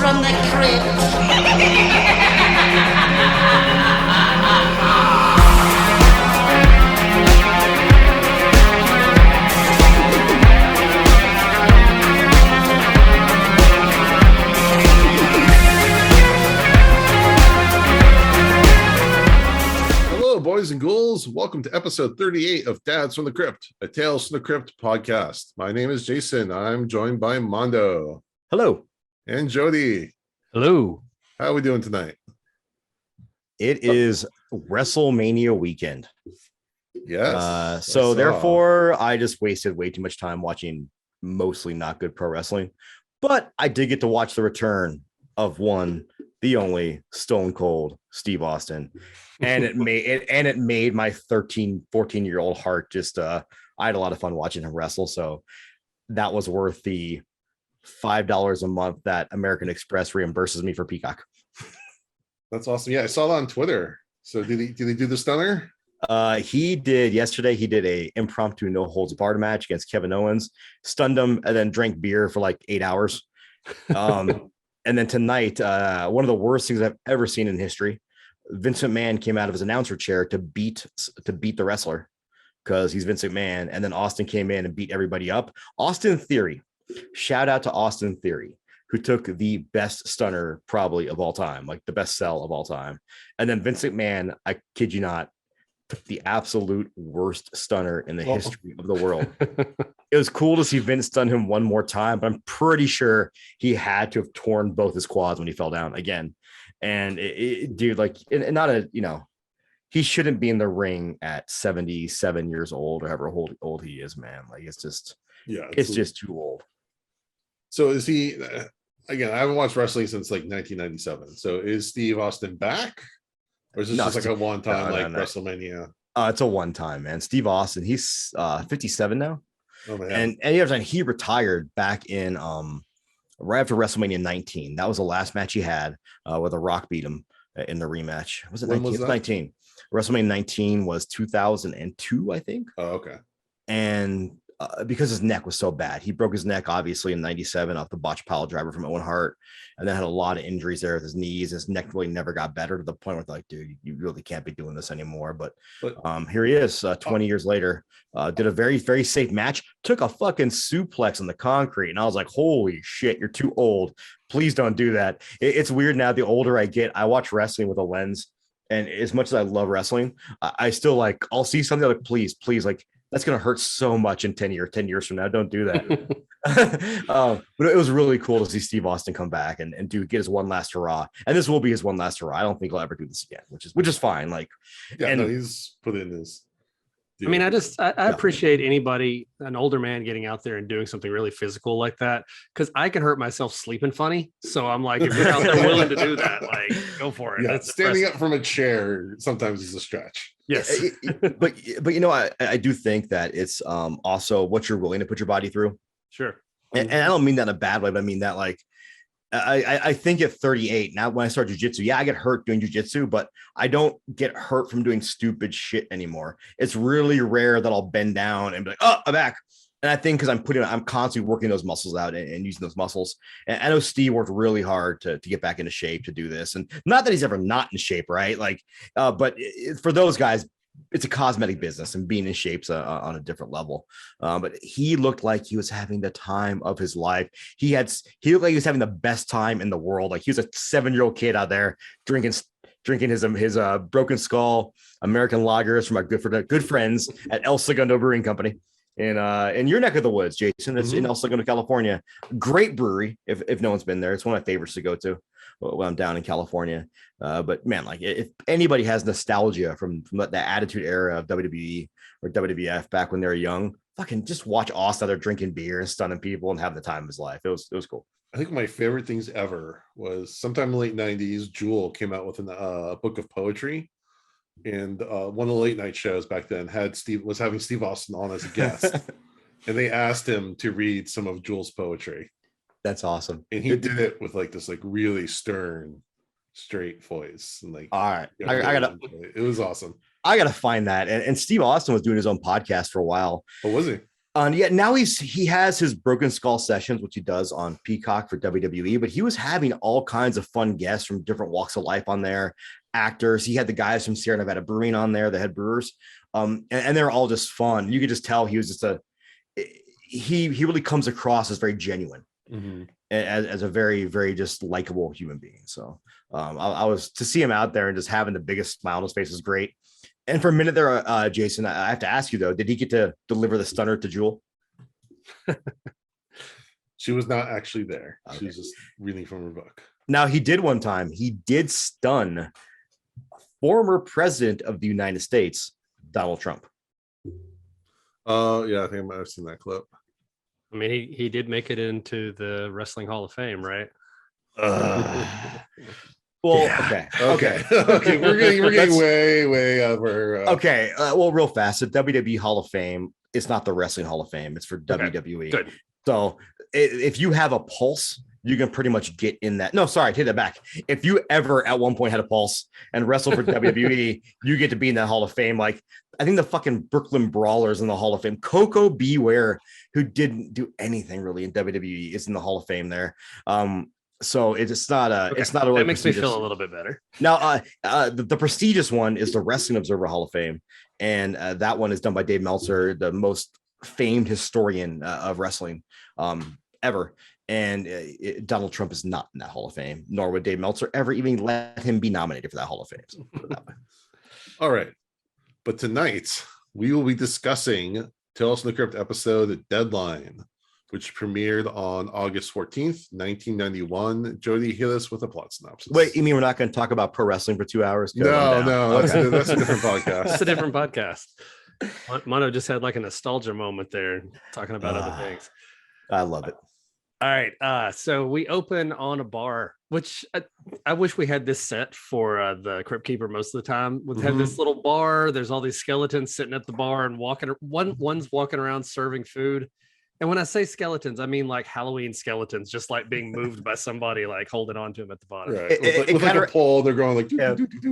from the crypt. Hello, boys and ghouls. Welcome to episode 38 of Dads from the Crypt, a Tales from the Crypt podcast. My name is Jason. I'm joined by Mondo. Hello. And Jody. Hello. How are we doing tonight? It is WrestleMania weekend. Yes. So therefore, I just wasted way too much time watching mostly not good pro wrestling. But I did get to watch the return of the only Stone Cold Steve Austin. And it made my 14-year-old heart just I had a lot of fun watching him wrestle. So that was worth the $5 a month that American Express reimburses me for Peacock. That's awesome. Yeah, I saw that on Twitter. So did he do the stunner? He did yesterday. He did a impromptu no holds barred match against Kevin Owens, stunned him, and then drank beer for like 8 hours. And then tonight, one of the worst things I've ever seen in history. Vince McMahon came out of his announcer chair to beat the wrestler because he's Vince McMahon, and then Austin came in and beat everybody up. Austin Theory, shout out to Austin Theory, who took the best stunner probably of all time, like the best sell of all time. And then Vince McMahon, I kid you not, took the absolute worst stunner in the history of the world. It was cool to see Vince stun him one more time, but I'm pretty sure he had to have torn both his quads when he fell down again. And dude, like, and not he shouldn't be in the ring at 77 years old or however old he is, man. Like, it's just too old. So is he, again, I haven't watched wrestling since like 1997. So is Steve Austin back? Or is this just like a one-time WrestleMania? It's a one-time, man. Steve Austin, he's 57 now. Oh, man. And he retired back in right after WrestleMania 19. That was the last match he had where The Rock beat him in the rematch. Was it 19? It was 19. WrestleMania 19 was 2002, I think. Oh, okay. And because his neck was so bad, he broke his neck obviously in 97 off the botch pile driver from Owen Hart, and then had a lot of injuries there with his knees. His neck really never got better to the point where like, dude, you really can't be doing this anymore. But here he is 20 years later, did a very, very safe match, took a fucking suplex on the concrete. And I was like, holy shit, you're too old. Please don't do that. It's weird now. The older I get, I watch wrestling with a lens. And as much as I love wrestling, I still like, I'll see something like, please, like, that's going to hurt so much in 10 years from now. Don't do that. But it was really cool to see Steve Austin come back and get his one last hurrah. And this will be his one last hurrah. I don't think he'll ever do this again, which is fine. Like, he's put in his. I mean, I appreciate anybody, an older man, getting out there and doing something really physical like that, because I can hurt myself sleeping funny. So I'm like, if you're out there willing to do that, like, go for it. Yeah, standing up from a chair sometimes is a stretch. Yes, but I do think that it's also what you're willing to put your body through. Sure, and I don't mean that in a bad way, but I mean that like. I think at 38 now, when I start jujitsu, I get hurt doing jujitsu, but I don't get hurt from doing stupid shit anymore. It's really rare that I'll bend down and be like, oh, I'm back. And I think because I'm constantly working those muscles out and using those muscles. And I know Steve worked really hard to get back into shape to do this. And not that he's ever not in shape, right? Like, but for those guys, it's a cosmetic business, and being in shape's on a different level. But he looked like he was having the time of his life. He looked like he was having the best time in the world. Like, he was a 7-year-old kid out there drinking his Broken Skull American lagers from our good friends at El Segundo Brewing Company in your neck of the woods, Jason. It's in El Segundo, California. Great brewery. If no one's been there, it's one of my favorites to go to when I'm down in California. But man, like, if anybody has nostalgia from the Attitude Era of WWE or WWF back when they were young, fucking just watch Austin out there drinking beer and stunning people and having the time of his life. It was cool. I think my favorite things ever was sometime in the late 90s, Jewel came out with a book of poetry. And one of the late night shows back then was having Steve Austin on as a guest. And they asked him to read some of Jewel's poetry. That's awesome. And he did it with like this like really stern, straight voice. And like, all right, it was awesome. I gotta find that. And Steve Austin was doing his own podcast for a while. Oh, was he? Yeah, now he has his Broken Skull sessions, which he does on Peacock for WWE, but he was having all kinds of fun guests from different walks of life on there, actors. He had the guys from Sierra Nevada Brewing on there, the head brewers, and they're all just fun. You could just tell he was just he really comes across as very genuine, as a very, very just likable human being. So I was to see him out there and just having the biggest smile on his face was great. And for a minute there, Jason, I have to ask you though, did he get to deliver the stunner to Jewel? She was not actually there. Okay. She was just reading from her book. Now he did one time. He did stun former president of the United States, Donald Trump. Oh, yeah, I think I might have seen that clip. I mean, he did make it into the Wrestling Hall of Fame, right? Well, yeah. Okay. We're getting way over. Okay. Well, real fast. The WWE Hall of Fame is not the Wrestling Hall of Fame. It's for WWE. Good. So if you have a pulse, you can pretty much get in that. No, sorry, take that back. If you ever at one point had a pulse and wrestled for WWE, you get to be in that Hall of Fame. Like I think the fucking Brooklyn Brawlers in the Hall of Fame. Coco Beware, who didn't do anything really in WWE, is in the Hall of Fame there. So it's not a that makes me feel a little bit better. Now the prestigious one is the Wrestling Observer Hall of Fame, and that one is done by Dave Meltzer, the most famed historian of wrestling ever. And Donald Trump is not in that Hall of Fame, nor would Dave Meltzer ever even let him be nominated for that Hall of Fame. So all right, but tonight we will be discussing Tales from the Crypt episode Deadline, which premiered on August 14th, 1991. Jody, hit us with a plot synopsis. Wait, you mean we're not going to talk about pro wrestling for 2 hours? No, Okay. that's a different podcast. That's a different podcast. Mono just had like a nostalgia moment there, talking about other things. I love it. All right, so we open on a bar, which I wish we had this set for the Crypt Keeper most of the time. We've had this little bar. There's all these skeletons sitting at the bar and one's walking around serving food. And when I say skeletons, I mean like Halloween skeletons, just like being moved by somebody like holding on to him at the bottom. Right. With like a pole, they're going like,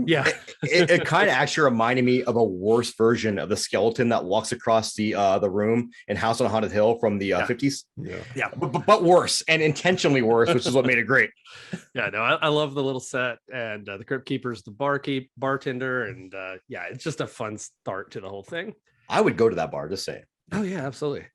yeah. It kind of actually reminded me of a worse version of the skeleton that walks across the room in House on Haunted Hill from the 50s. Yeah. But worse, and intentionally worse, which is what made it great. Yeah, no, I love the little set, and the Crypt Keeper's the bartender, and yeah, it's just a fun start to the whole thing. I would go to that bar, just saying. Oh yeah, absolutely.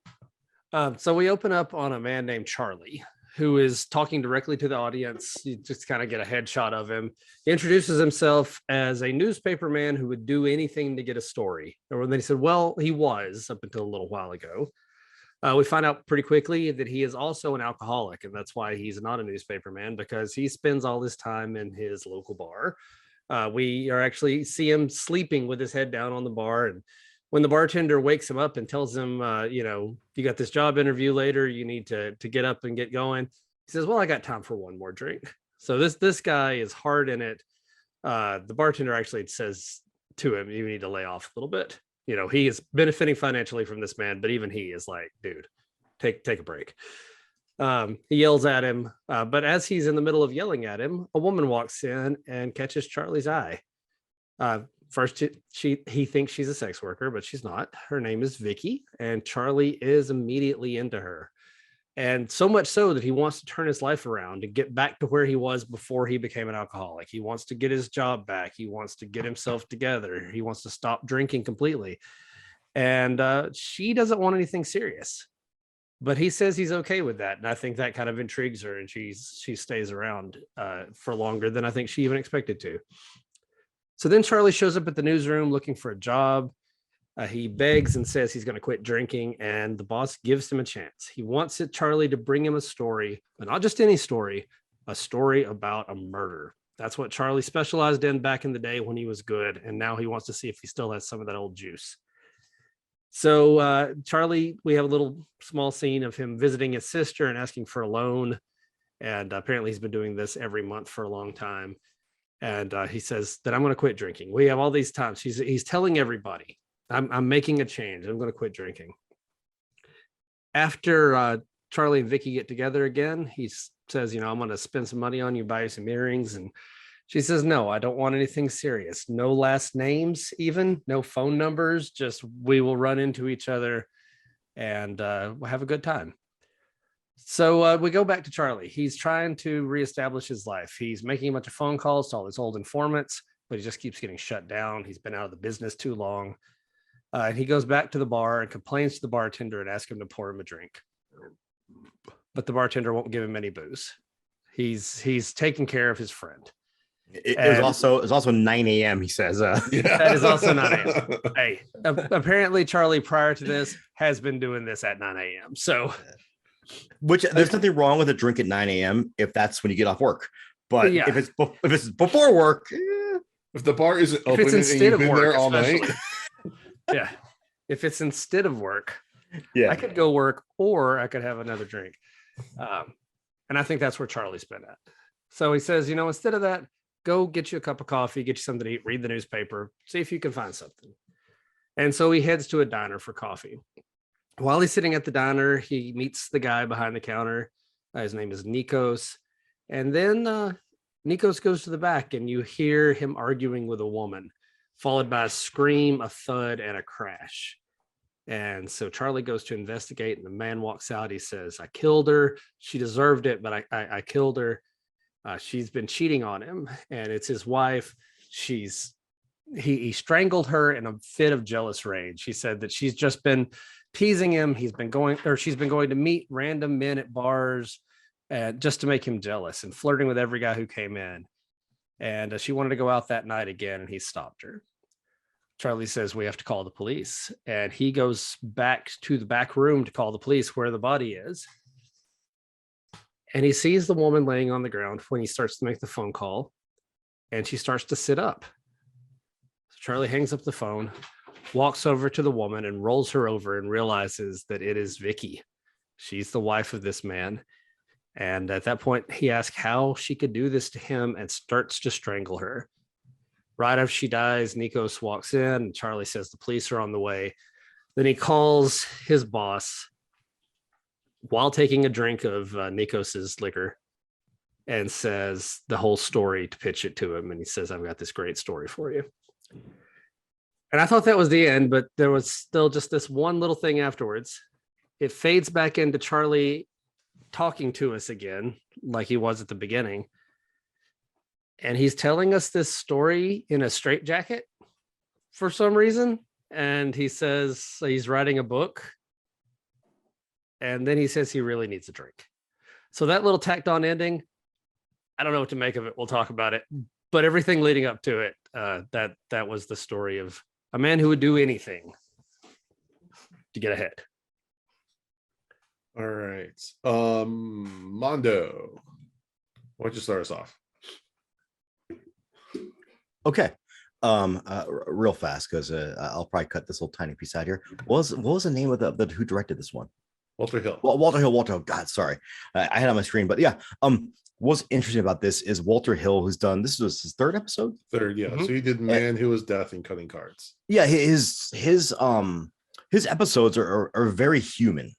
So we open up on a man named Charlie, who is talking directly to the audience. You just kind of get a headshot of him. He introduces himself as a newspaper man who would do anything to get a story. And then he said, well, he was up until a little while ago. We find out pretty quickly that he is also an alcoholic, and that's why he's not a newspaper man, because he spends all his time in his local bar. We are actually see him sleeping with his head down on the bar, and when the bartender wakes him up and tells him, you got this job interview later, you need to get up and get going. He says, well, I got time for one more drink. So this guy is hard in it. The bartender actually says to him, you need to lay off a little bit. You know, he is benefiting financially from this man, but even he is like, dude, take a break. He yells at him. But as he's in the middle of yelling at him, a woman walks in and catches Charlie's eye. First, he thinks she's a sex worker, but she's not. Her name is Vicky, and Charlie is immediately into her. And so much so that he wants to turn his life around and get back to where he was before he became an alcoholic. He wants to get his job back. He wants to get himself together. He wants to stop drinking completely. And she doesn't want anything serious, but he says he's okay with that. And I think that kind of intrigues her, and she stays around for longer than I think she even expected to. So then Charlie shows up at the newsroom looking for a job. He begs and says he's going to quit drinking, and the boss gives him a chance. He wants Charlie to bring him a story, but not just any story, a story about a murder. That's what Charlie specialized in back in the day when he was good, and now he wants to see if he still has some of that old juice. So Charlie, we have a little small scene of him visiting his sister and asking for a loan, and apparently he's been doing this every month for a long time. And he says that I'm going to quit drinking. We have all these times. He's telling everybody, I'm making a change. I'm going to quit drinking. After Charlie and Vicky get together again, he says, I'm going to spend some money on you, buy you some earrings. And she says, no, I don't want anything serious. No last names, even no phone numbers. Just we will run into each other and we'll have a good time. So we go back to Charlie. He's trying to reestablish his life. He's making a bunch of phone calls to all his old informants, but he just keeps getting shut down. He's been out of the business too long. And he goes back to the bar and complains to the bartender and asks him to pour him a drink. But the bartender won't give him any booze. He's taking care of his friend. It was also 9 a.m. He says. That is also 9 a.m. Hey, apparently Charlie prior to this has been doing this at 9 a.m. So, which there's nothing wrong with a drink at 9 a.m. if that's when you get off work. But if it's before work, if the bar isn't open it's and you've been work, there all night, yeah. If it's instead of work, yeah, I could go work or I could have another drink. And I think that's where Charlie's been at. So he says, instead of that, go get you a cup of coffee, get you something to eat, read the newspaper, see if you can find something. And so he heads to a diner for coffee. While he's sitting at the diner, he meets the guy behind the counter. His name is Nikos. And then Nikos goes to the back and you hear him arguing with a woman, followed by a scream, a thud, and a crash. And so Charlie goes to investigate, and the man walks out. He says, I killed her. She deserved it, but I killed her. She's been cheating on him, and it's his wife. He strangled her in a fit of jealous rage. He said that she's just been teasing him. She's been going to meet random men at bars just to make him jealous and flirting with every guy who came in. And she wanted to go out that night again, and he stopped her. Charlie says, we have to call the police. And he goes back to the back room to call the police where the body is. And he sees the woman laying on the ground when he starts to make the phone call. And she starts to sit up. So Charlie hangs up the phone, walks over to the woman and rolls her over and realizes that it is Vicky. She's the wife of this man. And at that point, he asks how she could do this to him and starts to strangle her. Right after she dies, Nikos walks in and Charlie says the police are on the way. Then he calls his boss while taking a drink of Nikos's liquor and says the whole story to pitch it to him. And he says, I've got this great story for you. And I thought that was the end, but there was still just this one little thing afterwards. It fades back into Charlie talking to us again, like he was at the beginning. And he's telling us this story in a straitjacket for some reason. And he says he's writing a book. And then he says he really needs a drink. So that little tacked on ending, I don't know what to make of it. We'll talk about it. But everything leading up to it, that was the story of a man who would do anything to get ahead. All right. Mondo, why don't you start us off? Okay. Real fast, because I'll probably cut this little tiny piece out here. What was the name of the who directed this one? Walter Hill. Well, Walter Hill. God, sorry, I had it on my screen, but yeah. What's interesting about this is Walter Hill, who's done this was his third episode. Third, yeah. Mm-hmm. So he did Man Who Was Death and Cutting Cards. Yeah, his episodes are very human,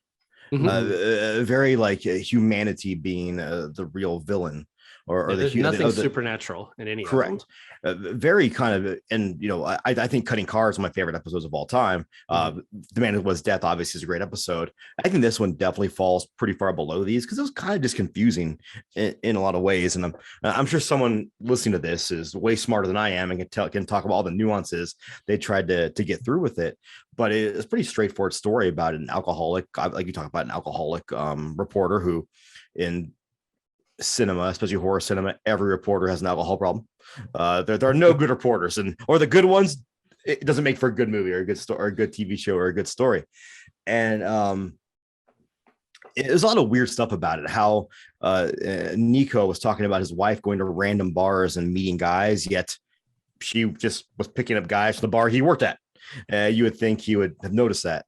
very like humanity being the real villain. Or there's nothing supernatural in any correct. Of them. Very kind of, and I think Cutting Cards is my favorite episodes of all time. The Man Who Was Death obviously is a great episode. I think this one definitely falls pretty far below these because it was kind of just confusing in a lot of ways. And I'm sure someone listening to this is way smarter than I am and can talk about all the nuances they tried to get through with it. But it's a pretty straightforward story about an alcoholic, like you talk about an alcoholic reporter who in cinema, especially horror cinema, every reporter has an alcohol problem. There are no good reporters, or the good ones, it doesn't make for a good movie or a good story or a good TV show or a good story. And there's a lot of weird stuff about it. How Nico was talking about his wife going to random bars and meeting guys, yet she just was picking up guys from the bar he worked at. You would think he would have noticed that.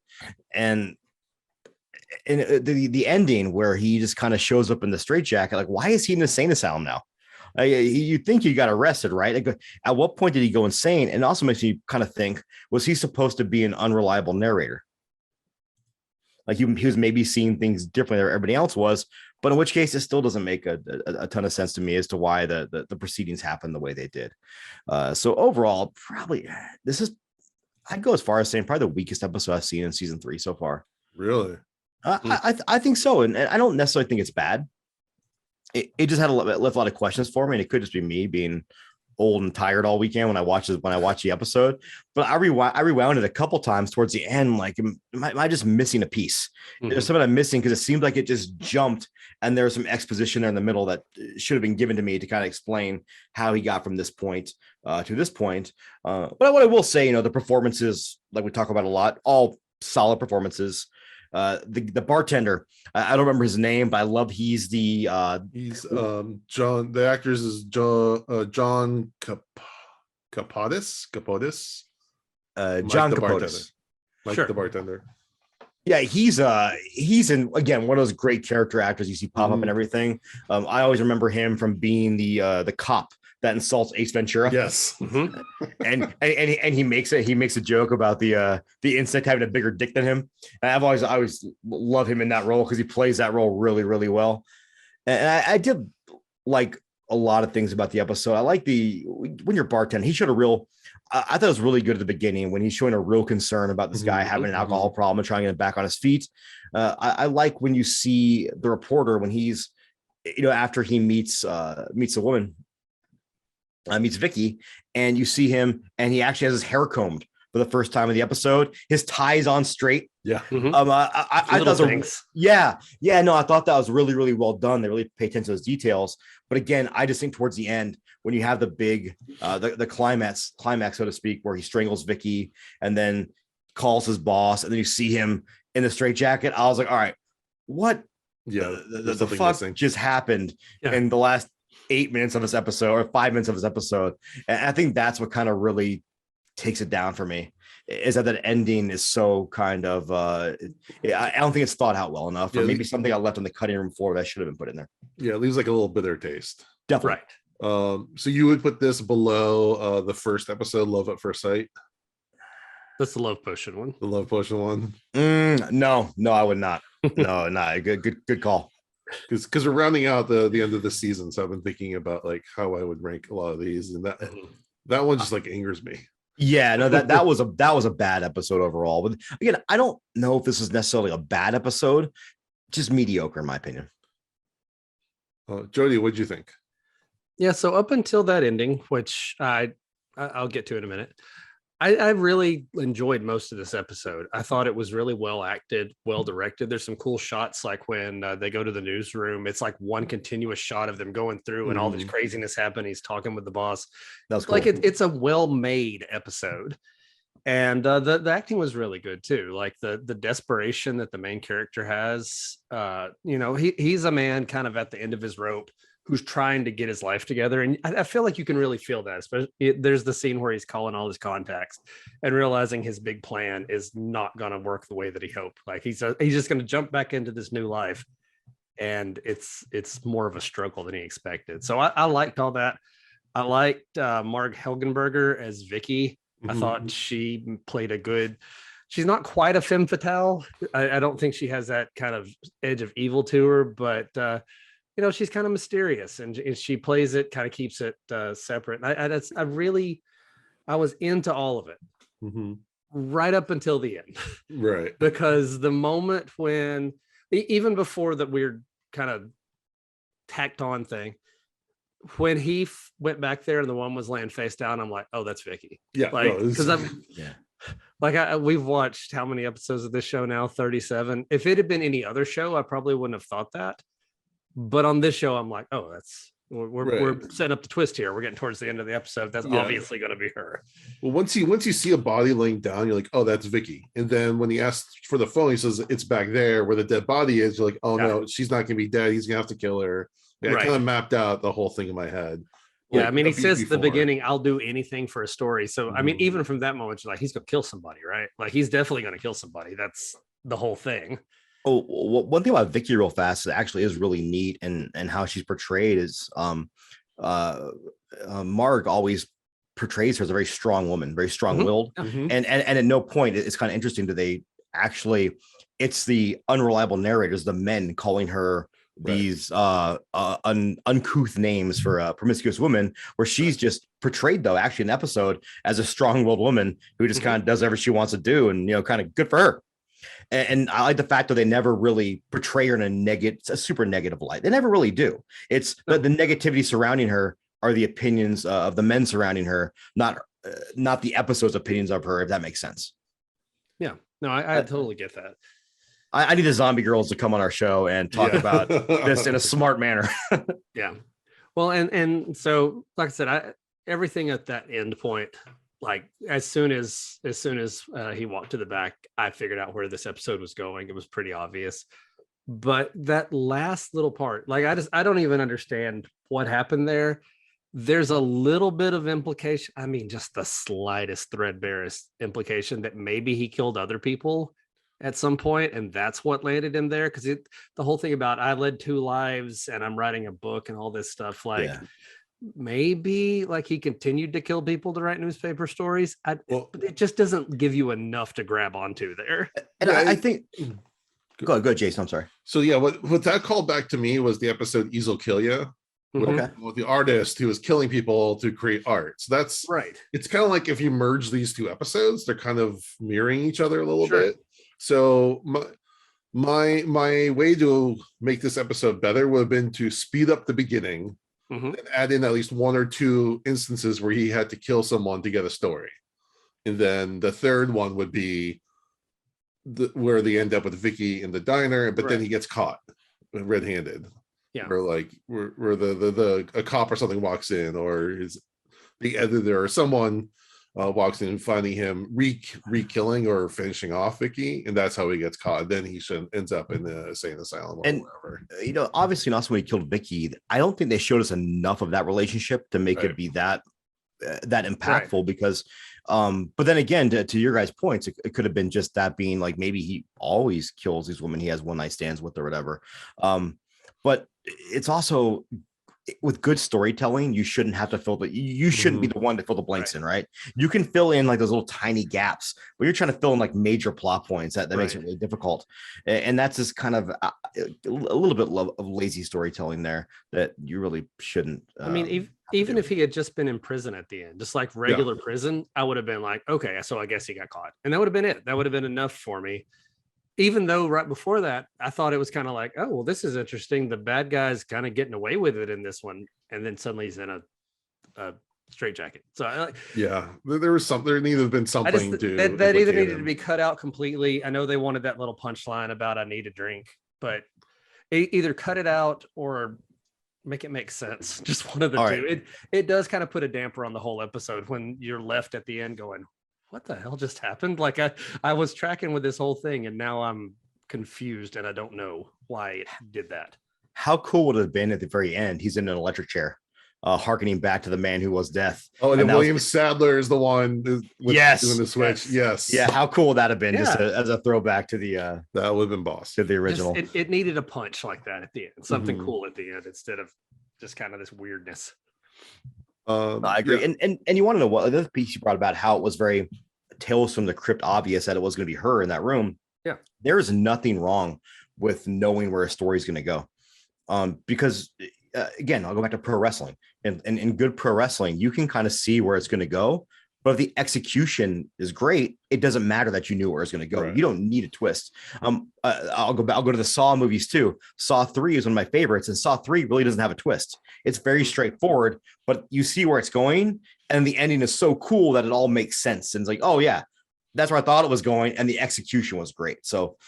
And the ending where he just kind of shows up in the straitjacket, like, why is he in the insane asylum now? You'd think he got arrested, right? Like, at what point did he go insane? And it also makes me kind of think, was he supposed to be an unreliable narrator? Like he was maybe seeing things differently than everybody else was, but in which case it still doesn't make a ton of sense to me as to why the proceedings happened the way they did. So overall, probably I'd go as far as saying probably the weakest episode I've seen in season 3 so far. Really? I think so, and I don't necessarily think it's bad. It just had left a lot of questions for me, and it could just be me being old and tired all weekend when I watched the episode. But I rewound it a couple times towards the end. Like, am I just missing a piece? There's something I'm missing, because it seemed like it just jumped, and there's some exposition there in the middle that should have been given to me to kind of explain how he got from this point to this point. But what I will say, the performances, like we talk about a lot, all solid performances. The bartender, I don't remember his name, but I love he's John. The actor's is John Capotis. John Capotis. Mike Sure. the bartender. Yeah, he's in, again, one of those great character actors you see pop up and everything. I always remember him from being the cop that insults Ace Ventura. Yes. and he makes a joke about the insect having a bigger dick than him. And I always love him in that role, because he plays that role really, really well. And I did like a lot of things about the episode. I like when you're bartending, he showed a real, I thought it was really good at the beginning when he's showing a real concern about this guy having an alcohol problem and trying to get back on his feet. I like when you see the reporter, when he's, after he meets a woman, meets Vicky, and you see him, and he actually has his hair combed for the first time of the episode. His tie's on straight. Yeah. I thought things. I thought that was really, really well done. They really pay attention to those details. But again, I just think towards the end, when you have the big, the climax, so to speak, where he strangles Vicky and then calls his boss, and then you see him in the straitjacket, I was like, all right, what? Yeah, the fuck just happened in the last 8 minutes of this episode, or 5 minutes of this episode? And I think that's what kind of really takes it down for me, is that ending is so kind of I don't think it's thought out well enough, or maybe something I left on the cutting room floor that should have been put in there. Yeah, it leaves like a little bitter taste. Definitely. Right. So you would put this below the first episode, Love at First Sight? That's the love potion one. The love potion one? No, I would not. No, good call. Because we're rounding out the end of the season, so I've been thinking about like how I would rank a lot of these, and that one just like angers me. Yeah, no, that was a bad episode overall. But again, I don't know if this is necessarily a bad episode, just mediocre in my opinion. Jody, what'd you think? Yeah, so up until that ending, which I'll get to in a minute, I really enjoyed most of this episode. I thought it was really well acted, well directed. There's some cool shots, like when they go to the newsroom. It's like one continuous shot of them going through and all this craziness happening. He's talking with the boss. That's cool. Like it's a well-made episode. And the acting was really good too. Like the desperation that the main character has. He's a man kind of at the end of his rope who's trying to get his life together. And I feel like you can really feel that, especially there's the scene where he's calling all his contacts and realizing his big plan is not going to work the way that he hoped. Like he's just going to jump back into this new life. And it's more of a struggle than he expected. So I liked all that. I liked Marge Hellenberger as Vicky. I thought she played she's not quite a femme fatale. I don't think she has that kind of edge of evil to her, but she's kind of mysterious, and she plays it, kind of keeps it separate. And I was into all of it right up until the end. Right. Because the moment when, even before that weird kind of tacked on thing, when he went back there and the one was laying face down, I'm like, oh, that's Vicky. Yeah. Like, because yeah. we've watched how many episodes of this show now? 37. If it had been any other show, I probably wouldn't have thought that. But on this show, I'm like, oh, we're setting up the twist here. We're getting towards the end of the episode. That's obviously going to be her. Well, once you see a body laying down, you're like, oh, that's Vicky. And then when he asks for the phone, he says it's back there where the dead body is. You're like, oh no, she's not gonna be dead. He's gonna have to kill her. I kind of mapped out the whole thing in my head. Yeah, I mean, he says at the beginning, I'll do anything for a story. So I mean, even from that moment, you're like, he's gonna kill somebody, right? Like he's definitely gonna kill somebody. That's the whole thing. Oh, one thing about Vicky real fast that actually is really neat, and how she's portrayed is Marg always portrays her as a very strong woman, very strong-willed, and at no point, it's kind of interesting that they actually, it's the unreliable narrators, the men calling her these uncouth names for a promiscuous woman, where she's just portrayed, though, actually in an episode as a strong-willed woman who just kind of does whatever she wants to do, and kind of good for her. And I like the fact that they never really portray her in a super negative light. They never really do. It's the negativity surrounding her are the opinions of the men surrounding her, not the episode's opinions of her, if that makes sense. Yeah, no, I totally get that. I need the zombie girls to come on our show and talk about this in a smart manner. Yeah. Well, and so, like I said, everything at that end point, like as soon as he walked to the back, I figured out where this episode was going. It was pretty obvious. But that last little part, like I don't even understand what happened there. There's a little bit of implication. I mean, just the slightest threadbarest implication that maybe he killed other people at some point, and that's what landed him there. Because the whole thing about I led 2 lives and I'm writing a book and all this stuff, like maybe like he continued to kill people to write newspaper stories. But it just doesn't give you enough to grab onto there. And I think go ahead, Jason. I'm sorry. So yeah, what that called back to me was the episode Easel Kill Ya. With the artist who was killing people to create art. So that's right. It's kind of like if you merge these 2 episodes, they're kind of mirroring each other a little bit. So my way to make this episode better would have been to speed up the beginning and add in at least 1 or 2 instances where he had to kill someone to get a story. And then the third one would be where they end up with Vicky in the diner, but then he gets caught red-handed. Yeah. Or like where a cop or something walks in, or the editor or someone walks in and finding him re-killing or finishing off Vicky, and that's how he gets caught. Then he ends up in the insane asylum or whatever. Obviously, and also when he killed Vicky, I don't think they showed us enough of that relationship to make it be that impactful. Because, but then again, to your guys' points, it could have been just that being like maybe he always kills these women he has one night stands with or whatever. But it's also with good storytelling, you shouldn't have to you shouldn't be the one to fill the blanks in, right? You can fill in like those little tiny gaps, but you're trying to fill in like major plot points that makes it really difficult. And that's just kind of a little bit of lazy storytelling there that you really shouldn't. I mean, even if he had just been in prison at the end, just like regular prison, I would have been like, okay, so I guess he got caught. And that would have been it. That would have been enough for me. Even though right before that, I thought it was kind of like, oh, well, this is interesting. The bad guy's kind of getting away with it in this one. And then suddenly he's in a straitjacket. So there needed to have been something that either needed to be cut out completely. I know they wanted that little punchline about I need a drink, but either cut it out or make it make sense. Just one of the two. It does kind of put a damper on the whole episode when you're left at the end going, what the hell just happened? Like I was tracking with this whole thing and now I'm confused and I don't know why it did that. How cool would it have been at the very end? He's in an electric chair, hearkening back to the man who was death. Oh, and then William Sadler is the one doing the switch. Yes. Yeah. How cool would that have been? Just as a throwback to the that would have been boss to the original. It needed a punch like that at the end, something cool at the end instead of just kind of this weirdness. No, I agree. And you want to know what the other piece you brought about how it was very Tales from the Crypt obvious that it was going to be her in that room. Yeah, there is nothing wrong with knowing where a story is going to go, because again, I'll go back to pro wrestling, and in good pro wrestling, you can kind of see where it's going to go. But if the execution is great, it doesn't matter that you knew where it's going to go. Right. You don't need a twist. I'll go to the Saw movies too. Saw 3 is one of my favorites, and Saw 3 really doesn't have a twist. It's very straightforward, but you see where it's going, and the ending is so cool that it all makes sense. And it's like, oh yeah, that's where I thought it was going, and the execution was great. So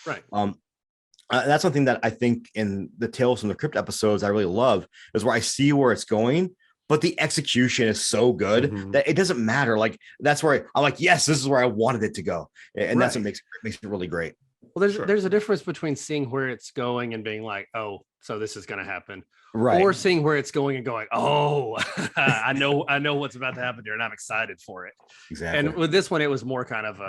that's something that I think in the Tales from the Crypt episodes I really love, is where I see where it's going, but the execution is so good that it doesn't matter. Like that's where I'm like, yes, this is where I wanted it to go. And that's what makes it really great. Well, there's a difference between seeing where it's going and being like, oh, so this is going to happen. Right. Or seeing where it's going and going, oh, I know what's about to happen here and I'm excited for it. Exactly. And with this one, it was more kind of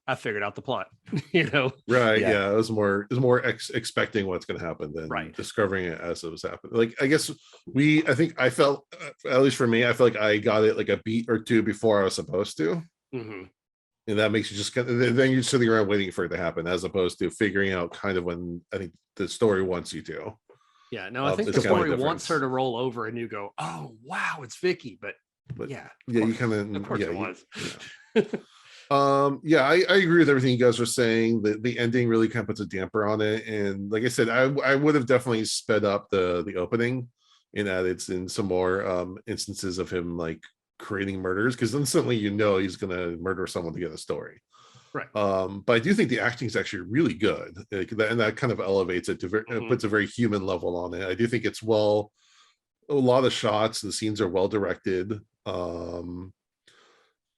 I figured out the plot, Right. Yeah. It was more expecting what's going to happen than discovering it as it was happening. Like, I guess I felt, at least for me, I felt like I got it like a beat or two before I was supposed to. Mm-hmm. And that makes you just then you're sitting around waiting for it to happen, as opposed to figuring out kind of when I think the story wants you to. Yeah. No, I think the story wants her to roll over and you go, oh, wow, it's Vicky. But yeah, you kind of course it was. Yeah. Yeah, I agree with everything you guys are saying. The ending really kind of puts a damper on it, and like I said, I would have definitely sped up the opening and added in some more instances of him like creating murders, because instantly he's gonna murder someone to get a story. Right. But I do think the acting is actually really good, and that kind of elevates it to puts a very human level on it. I do think it's a lot of shots, the scenes are well directed.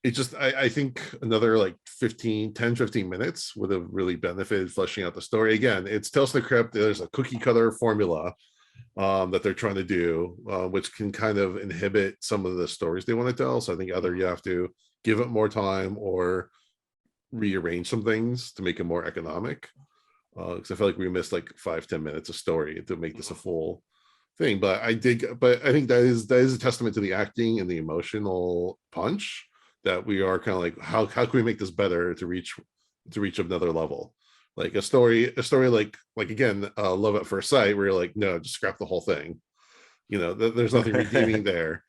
It just I think another like 10 15 minutes would have really benefited fleshing out the story. Again, it's Tales from the Crypt. There's a cookie cutter formula that they're trying to do, which can kind of inhibit some of the stories they want to tell. So I think either you have to give it more time or rearrange some things to make it more economic, because I feel like we missed like 5-10 minutes of story to make this a full thing. But I think that is a testament to the acting and the emotional punch, that we are kind of like, how can we make this better to reach another level, like a story like again, Love at First Sight, where you're like, no, just scrap the whole thing, there's nothing redeeming there.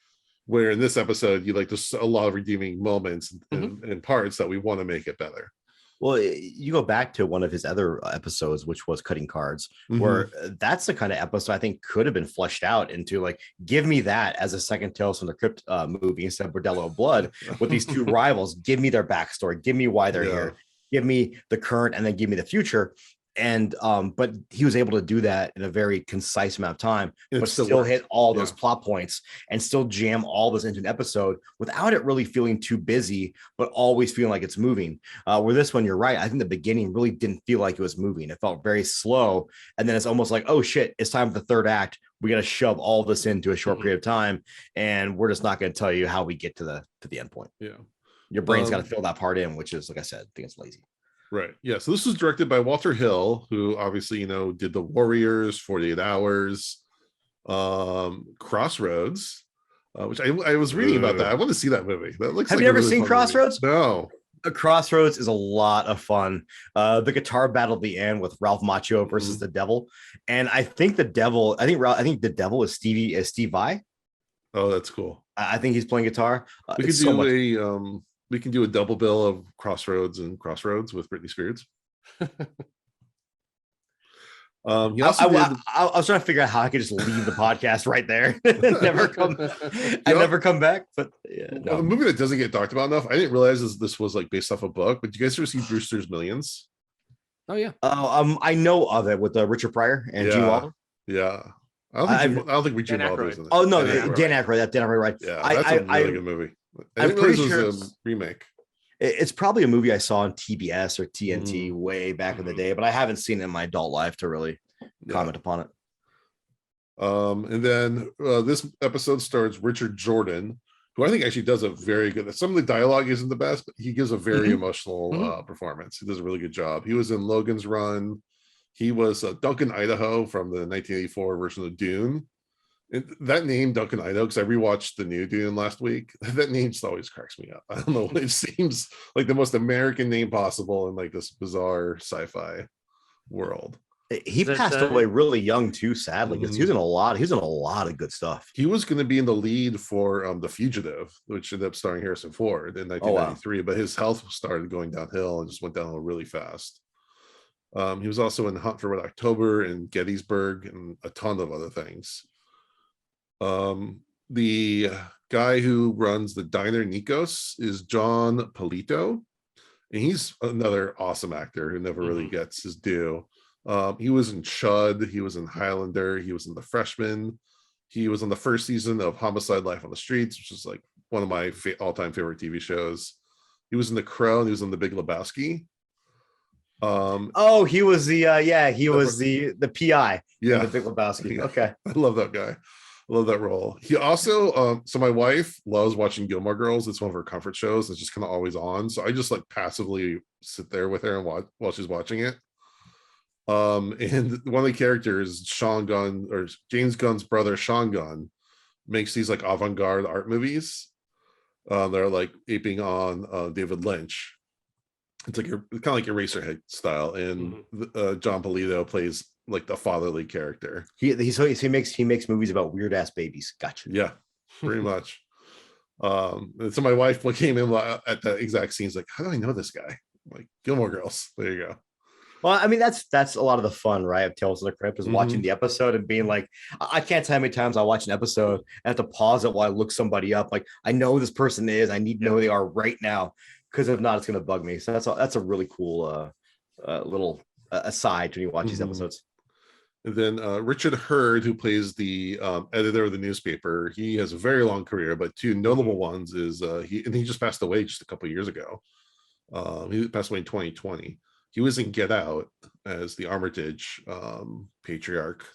Where in this episode, there's a lot of redeeming moments and parts that we want to make it better. Well, you go back to one of his other episodes, which was Cutting Cards, where that's the kind of episode I think could have been fleshed out into, like, give me that as a second Tales from the Crypt movie instead of Bordello of Blood with these two rivals. Give me their backstory. Give me why they're here. Give me the current, and then give me the future. And but he was able to do that in a very concise amount of time, but still hit all those plot points and still jam all this into an episode without it really feeling too busy, but always feeling like it's moving. Where this one, you're right. I think the beginning really didn't feel like it was moving. It felt very slow. And then it's almost like, oh shit, it's time for the third act. We got to shove all this into a short period of time. And we're just not going to tell you how we get to the end point. Yeah. Your brain's got to fill that part in, which is, like I said, I think it's lazy. Right. Yeah. So this was directed by Walter Hill, who obviously, did The Warriors, 48 Hours, Crossroads, which I was reading about that. I want to see that movie. That looks. Have like you ever seen Crossroads? Movie. No. Crossroads is a lot of fun. The guitar battle at the end with Ralph Macchio versus the Devil, and I think the Devil is Steve Vai. Oh, that's cool. I think he's playing guitar. We can do a double bill of Crossroads and Crossroads with Britney Spears. I was trying to figure out how I could just leave the podcast right there and never come back. But a movie that doesn't get talked about enough. I didn't realize this was like based off a book, but do you guys ever see Brewster's Millions? Oh yeah. I know of it with Richard Pryor and Gene Wilder. Yeah. I don't think Gene Wilder is in it. Oh no, Dan Aykroyd. Dan Aykroyd, right? Yeah, that's a really good movie. I'm pretty sure it was a remake. It's probably a movie I saw on TBS or TNT way back in the day, but I haven't seen it in my adult life to really comment upon it. And then this episode stars Richard Jordan, who I think actually does a very good. Some of the dialogue isn't the best, but he gives a very emotional performance. He does a really good job. He was in Logan's Run. He was Duncan Idaho from the 1984 version of Dune. And that name, Duncan Idaho, because I rewatched the new Dune last week. That name just always cracks me up. I don't know. It seems like the most American name possible in like this bizarre sci-fi world. He passed away really young too, sadly, because he was in a lot of good stuff. He was going to be in the lead for The Fugitive, which ended up starring Harrison Ford in 1993, but his health started going downhill and just went downhill really fast. He was also in Hunt for Red October and Gettysburg and a ton of other things. The guy who runs the diner Nikos is John Palito, and he's another awesome actor who never really gets his due. He was in Chud, he was in Highlander, he was in The Freshman, he was on the first season of Homicide: Life on the Streets, which is like one of my all-time favorite TV shows. He was in The Crow, and he was in The Big Lebowski. He was the PI. Yeah, The Big Lebowski. Okay, I love that guy. I love that role. He also, so my wife loves watching Gilmore Girls. It's one of her comfort shows. It's just kind of always on. So I just like passively sit there with her and watch while she's watching it. And one of the characters, Sean Gunn, or James Gunn's brother, Sean Gunn, makes these like avant-garde art movies. They're like aping on David Lynch. It's like kind of like Eraserhead style, and John Palito plays like the fatherly character. He makes movies about weird ass babies. Gotcha. Yeah, pretty much. And so my wife came in at the exact scenes, like, how do I know this guy? I'm like, Gilmore Girls. There you go. Well, I mean, that's a lot of the fun, right? Of Tales of the Crypt is watching the episode and being like, I can't tell how many times I watch an episode and have to pause it while I look somebody up. Like, I know who this person is. I need to know who they are right now, because if not, it's going to bug me. So that's a really cool little aside when you watch these episodes. And then Richard Hurd, who plays the editor of the newspaper, he has a very long career, but two notable ones is he just passed away just a couple of years ago. He passed away in 2020. He was in Get Out as the Armitage patriarch.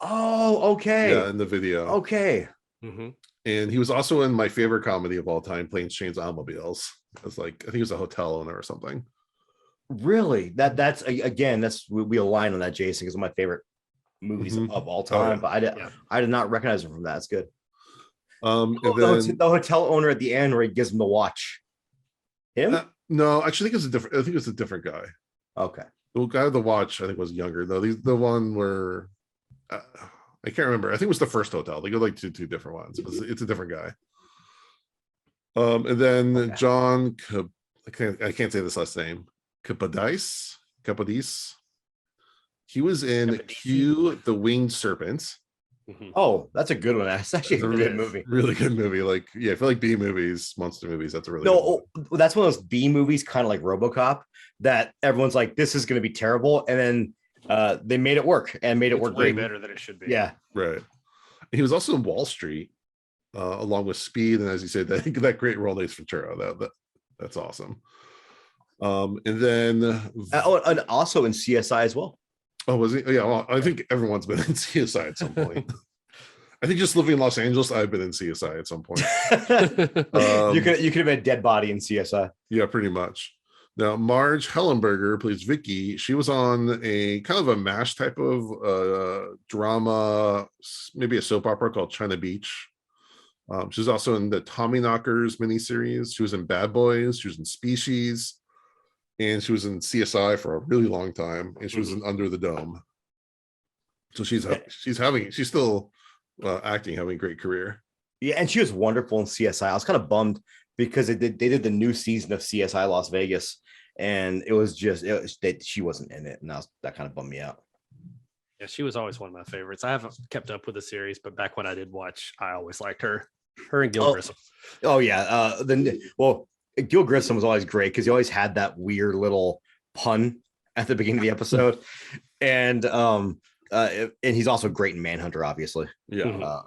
Oh, okay. Yeah, in the video. Okay. And he was also in my favorite comedy of all time, Planes, Trains, Automobiles. It's like, I think he was a hotel owner or something. Really? That's we align on that, Jason, because one of my favorite movies of all time. But I did not recognize him from that. It's good. And then the hotel owner at the end where he gives him the watch. Him? No, actually, I think it's a different guy. Okay. The guy with the watch, I think, was younger though. The one where I can't remember. I think it was the first hotel. They go like two different ones. It's a different guy. And then John, I can't say this last name. Capadis. He was in Q, the Winged Serpent. Oh, that's a good one. That's actually a good movie. Really good movie. Like, yeah, I feel like B movies, monster movies. That's a really good one. That's one of those B movies, kind of like RoboCop, that everyone's like, this is going to be terrible, and then they made it work and made it work way great. better than it should be. Yeah, right. He was also in Wall Street, along with Speed, and as you said, that great role in Ace Ventura. That's awesome. And then and also in CSI as well. Oh, was he? Yeah, well, I think everyone's been in CSI at some point. I think just living in Los Angeles, I've been in CSI at some point. You could have been a dead body in CSI. Yeah, pretty much. Now, Marge Hellenberger plays Vicky. She was on a kind of a MASH type of drama, maybe a soap opera called China Beach. She was also in the Tommyknockers miniseries. She was in Bad Boys. She was in Species. And she was in CSI for a really long time, and she was in Under the Dome. So she's still acting, having a great career. Yeah, and she was wonderful in CSI. I was kind of bummed because they did the new season of CSI Las Vegas, and she wasn't in it, and that kind of bummed me out. Yeah, she was always one of my favorites. I haven't kept up with the series, but back when I did watch, I always liked her. Her and Gil Grissom. Oh yeah. Gil Grissom was always great because he always had that weird little pun at the beginning of the episode, and he's also great in Manhunter, obviously. Yeah.